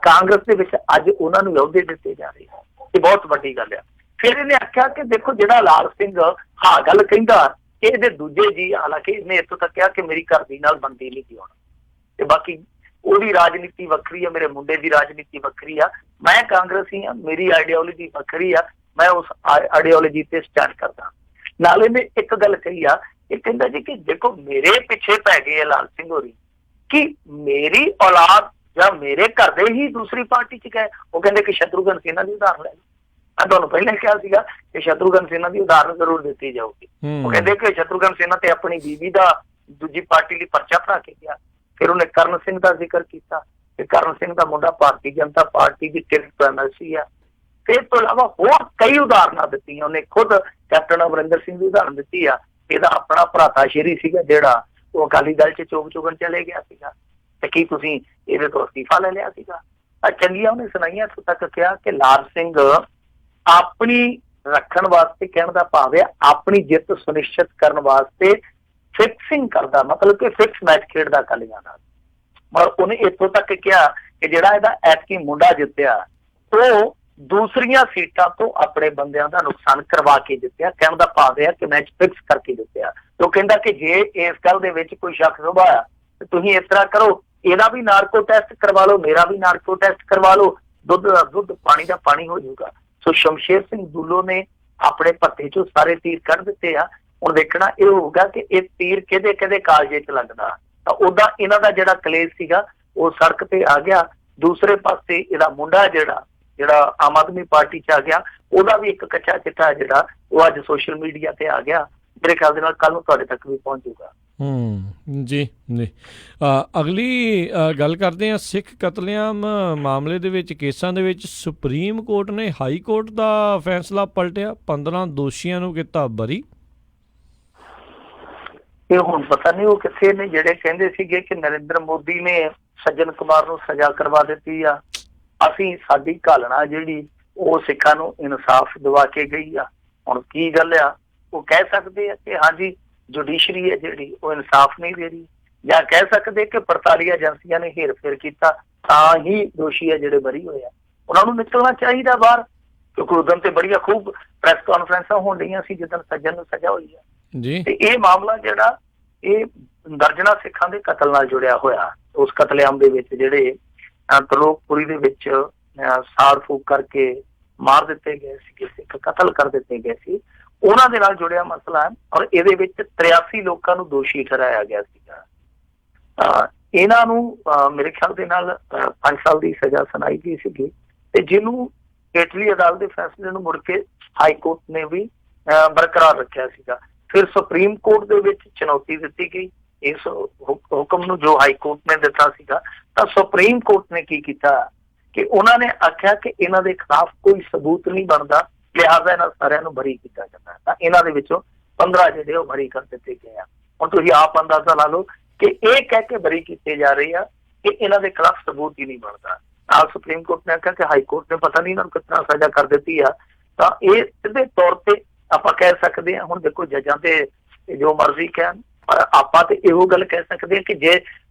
ਕਾਂਗਰਸ ਦੇ ਵਿੱਚ ਅੱਜ ਉਹਨਾਂ ਨੂੰ ਅਹੁਦੇ ਦਿੱਤੇ ਜਾ ਰਹੇ। ਇਹ ਬਹੁਤ ਵੱਡੀ ਗੱਲ ਆ। ਫਿਰ ਇਹਨੇ ਆਖਿਆ ਕਿ ਦੇਖੋ ਜਿਹੜਾ ਲਾਲ ਸਿੰਘ ਹਾਂ ਗੱਲ ਕਹਿੰਦਾ ਕਿ ਇਹਦੇ ਦੂਜੇ ਜੀ, ਹਾਲਾਂਕਿ ਇਹਨੇ ਇੱਥੋਂ ਤੱਕ ਕਿਹਾ ਕਿ ਮੇਰੀ ਘਰ ਦੀ ਨਾਲ ਬਣਦੀ ਨਹੀਂ ਸੀ ਹੁਣ, ਤੇ ਬਾਕੀ ਉਹਦੀ ਰਾਜਨੀਤੀ ਵੱਖਰੀ ਆ, ਮੇਰੇ ਮੁੰਡੇ ਦੀ ਰਾਜਨੀਤੀ ਵੱਖਰੀ ਆ, ਮੈਂ ਕਾਂਗਰਸੀ ਆ, ਮੇਰੀ ਆਈਡੀਓਲੋਜੀ ਵੱਖਰੀ ਆ, ਮੈਂ ਉਸ ਆਈਡੀਓਲੋਜੀ ਤੇ ਸਟੈਂਡ ਕਰਦਾ। ਨਾਲੇ ਨੇ ਇੱਕ ਗੱਲ ਕਹੀ ਆ, ਇਹ ਕਹਿੰਦਾ ਜੀ ਕਿ ਦੇਖੋ ਮੇਰੇ ਪਿੱਛੇ ਪੈ ਗਏ ਆ ਲਾਲ ਸਿੰਘ ਹੋਰੀ, ਕਿ ਮੇਰੀ ਔਲਾਦ ਜਾਂ ਮੇਰੇ ਘਰ ਦੇ ਹੀ ਦੂਸਰੀ ਪਾਰਟੀ ਚ ਗਏ। ਉਹ ਕਹਿੰਦੇ ਕਿ ਸ਼ਤਰੂਘਨ ਸਿਨਹਾ ਦੀ ਉਦਾਹਰਨ ਲੈ ਲਓ। ਮੈਂ ਤੁਹਾਨੂੰ ਪਹਿਲਾਂ ਕਿਹਾ ਸੀਗਾ ਕਿ ਸ਼ਤਰੂਘਨ ਸਿਨਹਾ ਦੀ ਉਦਾਹਰਨ ਜ਼ਰੂਰ ਦਿੱਤੀ ਜਾਊਗੀ। ਉਹ ਕਹਿੰਦੇ ਕਿ ਸ਼ਤਰੂਘਨ ਸਿਨਹਾ ਤੇ ਆਪਣੀ ਬੀਵੀ ਦਾ ਦੂਜੀ ਪਾਰਟੀ ਲਈ ਪਰਚਾ ਭਰਾ ਕੇ ਗਿਆ। ਫਿਰ ਉਹਨੇ ਕਰਨ ਸਿੰਘ ਦਾ ਜ਼ਿਕਰ ਕੀਤਾ ਕਿ ਕਰਨ ਸਿੰਘ ਦਾ ਮੁੰਡਾ ਭਾਰਤੀ ਜਨਤਾ ਪਾਰਟੀ ਦੀ ਟਿਕਟ ਐਮਐਲਸੀ ਆ। ਤੇ ਇਸ ਤੋਂ ਇਲਾਵਾ ਹੋਰ ਕਈ ਉਦਾਹਰਨਾਂ ਦਿੱਤੀਆਂ। ਉਹਨੇ ਖੁਦ ਕੈਪਟਨ ਅਮਰਿੰਦਰ ਸਿੰਘ ਦੀ ਉਦਾਹਰਨ ਦਿੱਤੀ ਆ। ਇਹਦਾ ਆਪਣਾ ਭਰਾਤਾ ਸ਼ੇਰੀ ਸੀਗਾ ਜਿਹੜਾ ਉਹ ਅਕਾਲੀ ਦਲ ਚ ਚੋਗ ਚੁਗਣ ਚਲੇ ਗਿਆ ਸੀਗਾ, ਤੇ ਕੀ ਤੁਸੀਂ ਇਹਦੇ ਤੋਂ ਅਸਤੀਫਾ ਲੈ ਲਿਆ ਸੀਗਾ? ਚੰਗੀਆਂ ਉਹਨੇ ਸੁਣਾਈਆਂ। ਇੱਥੋਂ ਤੱਕ ਕਿਹਾ ਕਿ ਲਾਲ ਸਿੰਘ ਆਪਣੀ ਰੱਖਣ ਵਾਸਤੇ, ਕਹਿਣ ਦਾ ਭਾਵ ਹੈ ਆਪਣੀ ਜਿੱਤ ਸੁਨਿਸ਼ਚਿਤ ਕਰਨ ਵਾਸਤੇ ਫਿਕਸਿੰਗ ਕਰਦਾ, ਮਤਲਬ ਕਿ ਫਿਕਸ ਮੈਚ ਖੇਡਦਾ ਅਕਾਲੀਆਂ ਨਾਲ। ਪਰ ਉਹਨੇ ਇੱਥੋਂ ਤੱਕ ਕਿਹਾ ਕਿ ਜਿਹੜਾ ਇਹਦਾ ਐਤਕੀ ਮੁੰਡਾ ਜਿੱਤਿਆ ਉਹ ਦੂਸਰੀਆਂ ਸੀਟਾਂ ਤੋਂ ਆਪਣੇ ਬੰਦਿਆਂ ਦਾ ਨੁਕਸਾਨ ਕਰਵਾ ਕੇ ਜਿੱਤਿਆ। ਕਹਿਣ ਦਾ ਭਾਵ ਹੈ ਕਿ ਮੈਚ ਫਿਕਸ ਕਰਕੇ ਜਿੱਤਿਆ। ਉਹ ਕਹਿੰਦਾ ਕਿ ਜੇ ਇਸ ਗੱਲ ਦੇ ਵਿੱਚ ਕੋਈ ਸ਼ੱਕ ਸੁਭਾਇਆ ਤੇ ਤੁਸੀਂ ਇਸ ਤਰ੍ਹਾਂ ਕਰੋ, ਇਹਦਾ ਵੀ ਨਾਰਕੋ ਟੈਸਟ ਕਰਵਾ ਲਓ, ਮੇਰਾ ਵੀ ਨਾਰਕੋ ਟੈਸਟ ਕਰਵਾ ਲਓ, ਦੁੱਧ ਦਾ ਦੁੱਧ, ਪਾਣੀ ਦਾ ਪਾਣੀ ਹੋ ਜਾਊਗਾ। ਸੋ ਸ਼ਮਸ਼ੇਰ ਸਿੰਘ ਦੁੱਲੋ ਨੇ ਆਪਣੇ ਭੱਤੇ ਚੋਂ ਸਾਰੇ ਤੀਰ ਕੱਢ ਦਿੱਤੇ ਆ। ਹੁਣ ਦੇਖਣਾ ਇਹ ਹੋਊਗਾ ਕਿ ਇਹ ਤੀਰ ਕਿਹਦੇ ਕਿਹਦੇ ਕਾਲਜੇ ਚ ਲੱਗਦਾ। ਤਾਂ ਉਹਦਾ ਇਹਨਾਂ ਦਾ ਜਿਹੜਾ ਕਲੇਸ਼ ਸੀਗਾ ਉਹ ਸੜਕ ਤੇ ਆ ਗਿਆ। ਦੂਸਰੇ ਪਾਸੇ ਇਹਦਾ ਮੁੰਡਾ ਜਿਹੜਾ ਆਮ ਆਦਮੀ ਪਾਰਟੀ ਚ ਆ ਗਿਆ, ਉਹਦਾ ਵੀ ਇੱਕ ਕੱਚਾ ਚਿੱਟਾ ਜਿਹੜਾ ਉਹ ਅੱਜ ਸੋਸ਼ਲ ਮੀਡੀਆ ਤੇ ਆ ਗਿਆ। ਮੇਰੇ ਖਿਆਲ ਦੇ ਨਾਲ ਕੱਲ ਨੂੰ ਤੁਹਾਡੇ ਤੱਕ ਵੀ ਪਹੁੰਚ ਜਾਊਗਾ। ਜੀ ਜੀ। ਅਗਲੀ ਗੱਲ ਕਰਦੇ ਹਾਂ ਸਿੱਖ ਕਤਲੇਆਮ ਮਾਮਲੇ ਦੇ ਵਿੱਚ, ਕੇਸਾਂ ਦੇ ਵਿੱਚ ਸੁਪਰੀਮ ਕੋਰਟ ਨੇ ਹਾਈ ਕੋਰਟ ਦਾ ਫੈਸਲਾ ਪਲਟਿਆ, 15 ਦੋਸ਼ੀਆਂ ਨੂੰ ਕੀਤਾ ਬਰੀ। ਇਹ ਹੁਣ ਪਤਾ ਨਹੀਂ ਉਹ ਕਿੱਥੇ ਨੇ ਜਿਹੜੇ ਕਹਿੰਦੇ ਸੀਗੇ ਕਿ ਨਰਿੰਦਰ ਮੋਦੀ ਨੇ ਸੱਜਣ ਕੁਮਾਰ ਨੂੰ ਸਜ਼ਾ ਕਰਵਾ ਦਿੱਤੀ ਆ, ਅਸੀਂ ਸਾਡੀ ਘਾਲਣਾ ਜਿਹੜੀ ਉਹ ਸਿੱਖਾਂ ਨੂੰ ਇਨਸਾਫ ਦਿਵਾ ਕੇ ਗਈ ਆ। ਹੁਣ ਕੀ ਗੱਲ ਆ, ਉਹ ਕਹਿ ਸਕਦੇ ਆ ਕਿ ਹਾਂਜੀ ਜੁਡੀਸ਼ਰੀ ਹੈ ਜਿਹੜੀ ਉਹ ਇਨਸਾਫ ਨਹੀਂ ਦੇ ਰਹੀ, ਜਾਂ ਕਹਿ ਸਕਦੇ ਕਿ ਪੜਤਾਲੀ ਏਜੰਸੀਆਂ ਨੇ ਹੇਰ ਫੇਰ ਕੀਤਾ ਤਾਂ ਹੀ ਦੋਸ਼ੀ ਹੈ ਜਿਹੜੇ ਬਰੀ ਹੋਏ ਆ। ਉਹਨਾਂ ਨੂੰ ਨਿਕਲਣਾ ਚਾਹੀਦਾ ਬਾਹਰ, ਕਿਉਂਕਿ ਉਦੋਂ ਤੇ ਬੜੀਆਂ ਖੂਬ ਪ੍ਰੈਸ ਕਾਨਫਰੰਸਾਂ ਹੋਣ ਰਹੀਆਂ ਸੀ ਜਦੋਂ ਸੱਜਣ ਨੂੰ ਸਜ਼ਾ ਹੋਈ ਆ ਜੀ। ਤੇ ਇਹ ਮਾਮਲਾ ਜਿਹੜਾ ਇਹ ਦਰਜਨਾਂ ਸਿੱਖਾਂ ਦੇ ਕਤਲ ਨਾਲ ਜੁੜਿਆ ਹੋਇਆ। ਉਸ ਕਤਲੇਆਮ ਦੇ ਵਿੱਚ ਜਿਹੜੇ ਤਰਲੋਕਪੁਰੀ ਦੇ ਵਿੱਚ ਸਾੜ ਫੂਕ ਕਰਕੇ ਮਾਰ ਦਿੱਤੇ ਗਏ ਸੀ, ਸਿੱਖ ਕਤਲ ਕਰ ਦਿੱਤੇ ਗਏ ਸੀ, ਉਹਨਾਂ ਦੇ ਨਾਲ ਜੁੜਿਆ ਮਸਲਾ ਹੈ। ਔਰ ਇਹਦੇ ਵਿੱਚ 83 ਲੋਕਾਂ ਨੂੰ ਦੋਸ਼ੀ ਠਹਿਰਾਇਆ ਗਿਆ ਸੀਗਾ। ਇਹਨਾਂ ਨੂੰ ਮੇਰੇ ਖਿਆਲ ਦੇ ਨਾਲ 5 ਸਾਲ ਦੀ ਸਜ਼ਾ ਸੁਣਾਈ ਗਈ ਸੀਗੀ, ਤੇ ਜਿਹਨੂੰ ਹੇਠਲੀ ਅਦਾਲਤ ਦੇ ਫੈਸਲੇ ਨੂੰ ਮੁੜ ਕੇ ਹਾਈ ਕੋਰਟ ਨੇ ਵੀ ਬਰਕਰਾਰ ਰੱਖਿਆ ਸੀਗਾ। ਫਿਰ ਸੁਪਰੀਮ ਕੋਰਟ ਦੇ ਵਿੱਚ ਚੁਣੌਤੀ ਦਿੱਤੀ ਗਈ ਇਸ ਹੁਕਮ ਨੂੰ ਜੋ ਹਾਈ ਕੋਰਟ ਨੇ ਦਿੱਤਾ ਸੀਗਾ। ਤਾਂ ਸੁਪਰੀਮ ਕੋਰਟ ਨੇ ਕੀ ਕੀਤਾ ਕਿ ਉਹਨਾਂ ਨੇ ਆਖਿਆ ਕਿ ਇਹਨਾਂ ਦੇ ਖਿਲਾਫ ਕੋਈ ਸਬੂਤ ਨਹੀਂ ਬਣਦਾ, ਲਿਹਾਜ਼ਾ ਇਹਨਾਂ ਸਾਰਿਆਂ ਨੂੰ ਬਰੀ ਕੀਤਾ ਜਾਂਦਾ। ਤਾਂ ਇਹਨਾਂ ਦੇ ਵਿੱਚੋਂ 15 ਜਿਹੜੇ ਉਹ ਬਰੀ ਕਰ ਦਿੱਤੇ ਗਏ ਆ। ਹੁਣ ਤੁਸੀਂ ਆਪ ਅੰਦਾਜ਼ਾ ਲਾ ਲਓ ਕਿ ਇਹ ਕਹਿ ਕੇ ਬਰੀ ਕੀਤੇ ਜਾ ਰਹੇ ਆ ਕਿ ਇਹਨਾਂ ਦੇ ਖਿਲਾਫ ਸਬੂਤ ਹੀ ਨਹੀਂ ਬਣਦਾ। ਨਾਲ ਸੁਪਰੀਮ ਕੋਰਟ ਨੇ ਆਖਿਆ ਕਿ ਹਾਈ ਕੋਰਟ ਨੇ ਪਤਾ ਨਹੀਂ ਇਹਨਾਂ ਨੂੰ ਕਿੰਨਾ ਸਜ਼ਾ ਕਰ ਦਿੱਤੀ ਆ। ਤਾਂ ਇਹ ਸਿੱਧੇ ਤੌਰ ਤੇ ਆਪਾਂ ਕਹਿ ਸਕਦੇ ਹਾਂ, ਹੁਣ ਦੇਖੋ ਜੱਜਾਂ ਤੇ ਜੋ ਮਰਜ਼ੀ ਕਹਿਣ, ਪਰ ਆਪਾਂ ਤੇ ਇਹੋ ਗੱਲ ਕਹਿ ਸਕਦੇ ਹਾਂ ਕਿ ਜੇ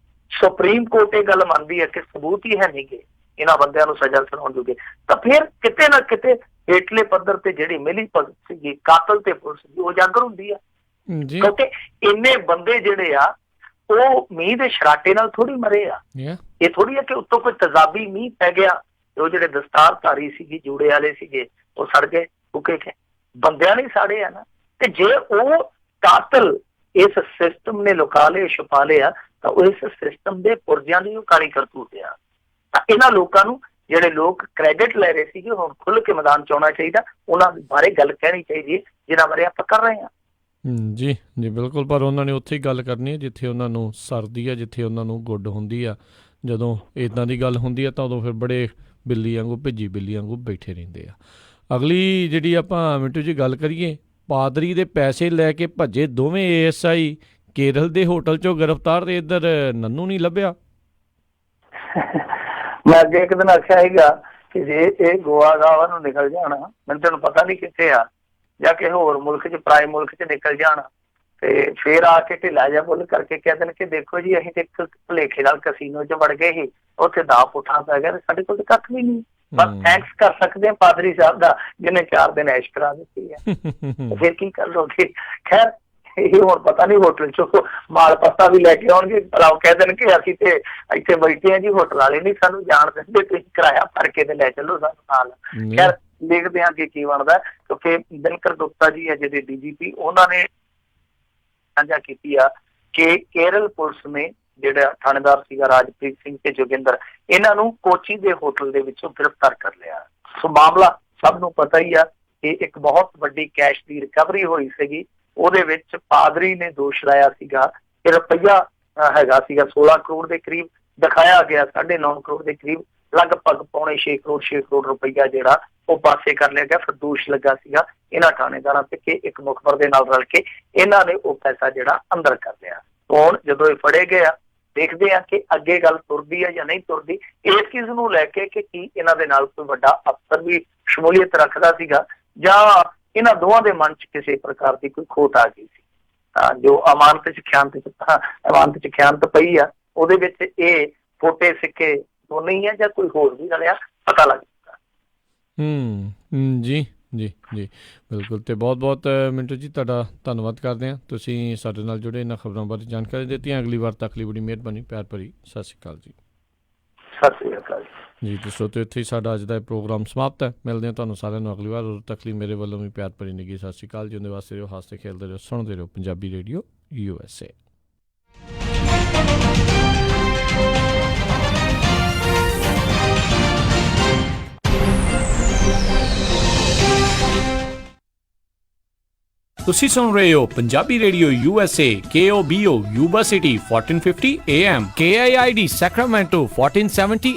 ਸੁਪਰੀਮ ਕੋਰਟ ਇਹ ਗੱਲ ਮੰਨਦੀ ਹੈ ਕਿ ਸਬੂਤ ਹੀ ਹੈ ਨਹੀਂਗੇ ਇਹਨਾਂ ਬੰਦਿਆਂ ਨੂੰ ਸਜ਼ਾ ਸੁਣਾਉਣ ਜੋਗੇ, ਤਾਂ ਫਿਰ ਕਿਤੇ ਨਾ ਕਿਤੇ ਹੇਠਲੇ ਪੱਧਰ ਤੇ ਜਿਹੜੀ ਮਿਲੀ ਭਗਤ ਸੀਗੀ, ਕਾਤਲ ਤੇ ਪੁਲਿਸ ਦੀ, ਉਹ ਉਜਾਗਰ ਹੁੰਦੀ ਆ। ਕਿਉਂਕਿ ਇੰਨੇ ਬੰਦੇ ਜਿਹੜੇ ਆ ਉਹ ਮੀਂਹ ਦੇ ਸ਼ਰਾਟੇ ਨਾਲ ਥੋੜੀ ਮਰੇ ਆ। ਇਹ ਥੋੜੀ ਆ ਕਿ ਉੱਤੋਂ ਕੋਈ ਤੇਜ਼ਾਬੀ ਮੀਂਹ ਪੈ ਗਿਆ, ਉਹ ਜਿਹੜੇ ਦਸਤਾਰਧਾਰੀ ਸੀਗੇ, ਜੂੜੇ ਵਾਲੇ ਸੀਗੇ, ਉਹ ਸੜ ਗਏ, ਫੁਕੇ ਗਏ। ਬੰਦਿਆਂ ਨੇ ਸਾੜੇ ਆ ਨਾ। ਤੇ ਜੇ ਉਹ ਕਾਤਲ ਇਸ ਸਿਸਟਮ ਨੇ ਲੁਕਾ ਲਏ, ਛੁਪਾ ਲਿਆ, ਤਾਂ ਉਹ ਇਸ ਸਿਸਟਮ ਦੇ ਪੁਰਜਿਆਂ ਦੀ ਉਹ ਕਾਲੀ ਕਰਤੂਤ ਆ। ਤਾਂ ਇਹਨਾਂ ਲੋਕਾਂ ਨੂੰ ਜਿਹੜੇ ਲੋਕ ਕ੍ਰੈਡਿਟ ਲੈ ਰਹੇ ਸੀਗੇ, ਹੁਣ ਖੁੱਲ ਕੇ ਮੈਦਾਨ ਚ ਆਉਣਾ ਚਾਹੀਦਾ, ਉਹਨਾਂ ਬਾਰੇ ਗੱਲ ਕਹਿਣੀ ਚਾਹੀਦੀ ਹੈ ਜਿਨ੍ਹਾਂ ਬਾਰੇ ਆਪਾਂ ਕਰ ਰਹੇ ਹਾਂ। ਜੀ ਜੀ ਬਿਲਕੁਲ। ਪਰ ਉਹਨਾਂ ਨੇ ਉੱਥੇ ਹੀ ਗੱਲ ਕਰਨੀ ਹੈ ਜਿੱਥੇ ਉਹਨਾਂ ਨੂੰ ਸਰਦੀ ਆ, ਜਿੱਥੇ ਉਹਨਾਂ ਨੂੰ ਗੁੱਡ ਹੁੰਦੀ ਆ। ਜਦੋਂ ਇੱਦਾਂ ਦੀ ਗੱਲ ਹੁੰਦੀ ਆ ਤਾਂ ਉਦੋਂ ਫਿਰ ਬੜੇ ਬਿੱਲੀ ਵਾਂਗੂ, ਭਿੱਜੀ ਬਿੱਲੀ ਵਾਂਗੂ ਬੈਠੇ ਰਹਿੰਦੇ ਆ। ਅਗਲੀ ਜਿਹੜੀ ਆਪਾਂ ਮਿੰਟੂ ਜੀ ਗੱਲ ਕਰੀਏ, ਪਾਦਰੀ ਦੇ ਪੈਸੇ ਲੈ ਕੇ ਭੱਜੇ ਦੋਵੇਂ ASI ਕੇਰਲ ਦੇ ਹੋਟਲ ਚੋਂ ਗ੍ਰਿਫਤਾਰ, ਤੇ ਇੱਧਰ ਨੰਨੂ ਨਹੀਂ ਲੱਭਿਆ। ਮੈਂ ਅੱਗੇ ਇੱਕ ਦਿਨ ਆਖਿਆ ਸੀਗਾ ਕਿ ਜੇ ਇਹ ਗੋਆ ਗਾਵਾ ਨੂੰ ਨਿਕਲ ਜਾਣਾ, ਮੈਨੂੰ ਤੈਨੂੰ ਪਤਾ ਨਹੀਂ ਕਿੱਥੇ ਆ, ਜਾਂ ਕਿਸੇ ਹੋਰ ਮੁਲਕ ਚ, ਪਰਾਏ ਮੁਲਕ ਚ ਨਿਕਲ ਜਾਣਾ, ਤੇ ਫੇਰ ਆ ਕੇ ਢਿੱਲਾ ਜਿਹਾ ਬੁੱਲ ਕਰਕੇ ਕਹਿ ਦੇਣ ਕਿ ਦੇਖੋ ਜੀ ਅਸੀਂ ਤੇ ਇੱਕ ਭੁਲੇਖੇ ਨਾਲ ਕਸੀਨੋ ਚ ਵੜ ਗਏ ਸੀ, ਉੱਥੇ ਦਾ ਪੁੱਠਾ ਪੈ ਗਿਆ, ਸਾਡੇ ਕੋਲ ਤਾਂ ਕੱਖ ਵੀ ਨਹੀਂ। ਬਸ ਥੈਂਕਸ ਕਰ ਸਕਦੇ ਹਾਂ ਪਾਦਰੀ ਸਾਹਿਬ ਦਾ ਜਿਹਨੇ 4 ਦਿਨ ਐਸ਼ ਕਰਾ ਦਿੱਤੀ ਹੈ। ਫਿਰ ਕੀ ਕਰ ਲੋਗੇ। ਖੈਰ ਇਹ ਹੁਣ ਪਤਾ ਨਹੀਂ ਹੋਟਲ ਚੋਂ ਮਾਲ ਪੱਤਾ ਵੀ ਲੈ ਕੇ ਆਉਣਗੇ, ਭਲਾ ਉਹ ਕਹਿ ਦੇਣ ਕਿ ਅਸੀਂ ਤੇ ਇੱਥੇ ਬੈਠੇ ਆ ਜੀ, ਹੋਟਲ ਵਾਲੇ ਨਹੀਂ ਸਾਨੂੰ ਜਾਣ ਦਿੰਦੇ, ਤੁਸੀਂ ਕਿਰਾਇਆ ਭਰ ਕੇ ਤੇ ਲੈ ਚੱਲੋ ਸਾਨੂੰ ਨਾਲ। ਖੈਰ ਦੇਖਦੇ ਹਾਂ ਕਿ ਕੀ ਬਣਦਾ, ਕਿਉਂਕਿ ਦਿਨਕਰ ਗੁਪਤਾ ਜੀ ਆ ਜਿਹੜੇ DGP, ਉਹਨਾਂ ਨੇ ਸਾਂਝਾ ਕੀਤੀ ਆ ਕਿ ਕੇਰਲ ਪੁਲਿਸ ਨੇ ਜਿਹੜਾ ਥਾਣੇਦਾਰ ਸੀਗਾ ਰਾਜਪ੍ਰੀਤ ਸਿੰਘ ਤੇ ਜੋਗਿੰਦਰ, ਇਹਨਾਂ ਨੂੰ ਕੋਚੀ ਦੇ ਹੋਟਲ ਦੇ ਵਿੱਚੋਂ ਗ੍ਰਿਫਤਾਰ ਕਰ ਲਿਆ। ਸੋ ਮਾਮਲਾ ਸਭ ਨੂੰ ਪਤਾ ਹੀ ਆ ਕਿ ਇੱਕ ਬਹੁਤ ਵੱਡੀ ਕੈਸ਼ ਦੀ ਰਿਕਵਰੀ ਹੋਈ ਸੀਗੀ। ਉਹਦੇ ਵਿੱਚ ਪਾਦਰੀ ਨੇ ਦੋਸ਼ ਲਾਇਆ ਸੀਗਾ ਕਿ ਰੁਪਈਆ ਹੈਗਾ ਸੀਗਾ 16 ਕਰੋੜ ਦੇ ਕਰੀਬ, ਦਿਖਾਇਆ ਗਿਆ 9.5 ਕਰੋੜ ਦੇ ਕਰੀਬ, ਲਗਭਗ ਪੌਣੇ 6 ਕਰੋੜ ਰੁਪਈਆ ਜਿਹੜਾ ਉਹ ਪਾਸੇ ਕਰ ਲਿਆ ਗਿਆ। ਫਿਰ ਦੋਸ਼ ਲੱਗਾ ਸੀਗਾ ਇਹਨਾਂ ਥਾਣੇਦਾਰਾਂ ਤੇ ਕਿ ਇੱਕ ਮੁਖਬਰ ਦੇ ਨਾਲ ਰਲ ਕੇ ਇਹਨਾਂ ਨੇ ਉਹ ਪੈਸਾ ਜਿਹੜਾ ਅੰਦਰ ਕਰ ਲਿਆ। ਹੁਣ ਜਦੋਂ ਇਹ ਫੜੇ ਗਏ ਆ, ਦੇਖਦੇ ਆ ਕਿ ਅੱਗੇ ਗੱਲ ਤੁਰਦੀ ਹੈ ਜਾਂ ਨਹੀਂ ਤੁਰਦੀ, ਇਸ ਚੀਜ਼ ਨੂੰ ਲੈ ਕੇ ਕਿ ਕੀ ਇਹਨਾਂ ਦੇ ਨਾਲ ਕੋਈ ਵੱਡਾ ਅਫਸਰ ਵੀ ਸ਼ਮੂਲੀਅਤ ਰੱਖਦਾ ਸੀਗਾ ਜਾਂ ਇਹਨਾਂ ਦੋਵਾਂ ਦੇ ਮਨ 'ਚ ਕਿਸੇ ਪ੍ਰਕਾਰ ਦੀ ਕੋਈ ਖੋਟ ਆ ਗਈ ਸੀ। ਜੋ ਅਮਾਨਤ 'ਚ ਖਿਆਨਤ ਪਈ ਆ, ਉਹਦੇ ਵਿੱਚ ਇਹ ਫੋਟੇ ਸਿੱਕੇ ਦੋਨੇ ਹੀ ਆ ਜਾਂ ਕੋਈ ਹੋਰ ਵੀ ਰਲਿਆ, ਪਤਾ ਲੱਗ ਜਾਊਗਾ। ਜੀ ਜੀ ਜੀ ਬਿਲਕੁਲ। ਅਤੇ ਬਹੁਤ ਬਹੁਤ ਮਿੰਟੂ ਜੀ ਤੁਹਾਡਾ ਧੰਨਵਾਦ ਕਰਦੇ ਹਾਂ, ਤੁਸੀਂ ਸਾਡੇ ਨਾਲ ਜੁੜੇ, ਇਹਨਾਂ ਖਬਰਾਂ ਬਾਰੇ ਜਾਣਕਾਰੀ ਦਿੱਤੀਆਂ। ਅਗਲੀ ਵਾਰ ਤੱਕ ਲਈ ਬੜੀ ਮਿਹਰਬਾਨੀ, ਪਿਆਰ ਭਰੀ ਸਤਿ ਸ਼੍ਰੀ ਅਕਾਲ ਜੀ। ਸਤਿ ਸ਼੍ਰੀ ਅਕਾਲ ਜੀ। ਦੋਸਤੋ, ਤੇ ਇੱਥੇ ਹੀ ਸਾਡਾ ਅੱਜ ਦਾ ਇਹ ਪ੍ਰੋਗਰਾਮ ਸਮਾਪਤ ਹੈ। ਮਿਲਦੇ ਹਾਂ ਤੁਹਾਨੂੰ ਸਾਰਿਆਂ ਨੂੰ ਅਗਲੀ ਵਾਰ। ਉਦੋਂ ਤੱਕ ਲਈ ਮੇਰੇ ਵੱਲੋਂ ਵੀ ਪਿਆਰ ਭਰੀ ਨਿੱਘੀ ਸਤਿ ਸ਼੍ਰੀ ਅਕਾਲ ਜੀ। ਉਹਦੇ ਵਾਸਤੇ ਰਹੋ, ਹੱਸਦੇ ਖੇਡਦੇ ਰਹੋ, ਸੁਣਦੇ ਰਹੋ ਪੰਜਾਬੀ ਰੇਡੀਓ USA। ਤੁਸੀਂ ਸੁਣ ਰਹੇ ਹੋ Punjabi radio USA, KOBO, Yuba City 1450 AM, KIID Sacramento 1470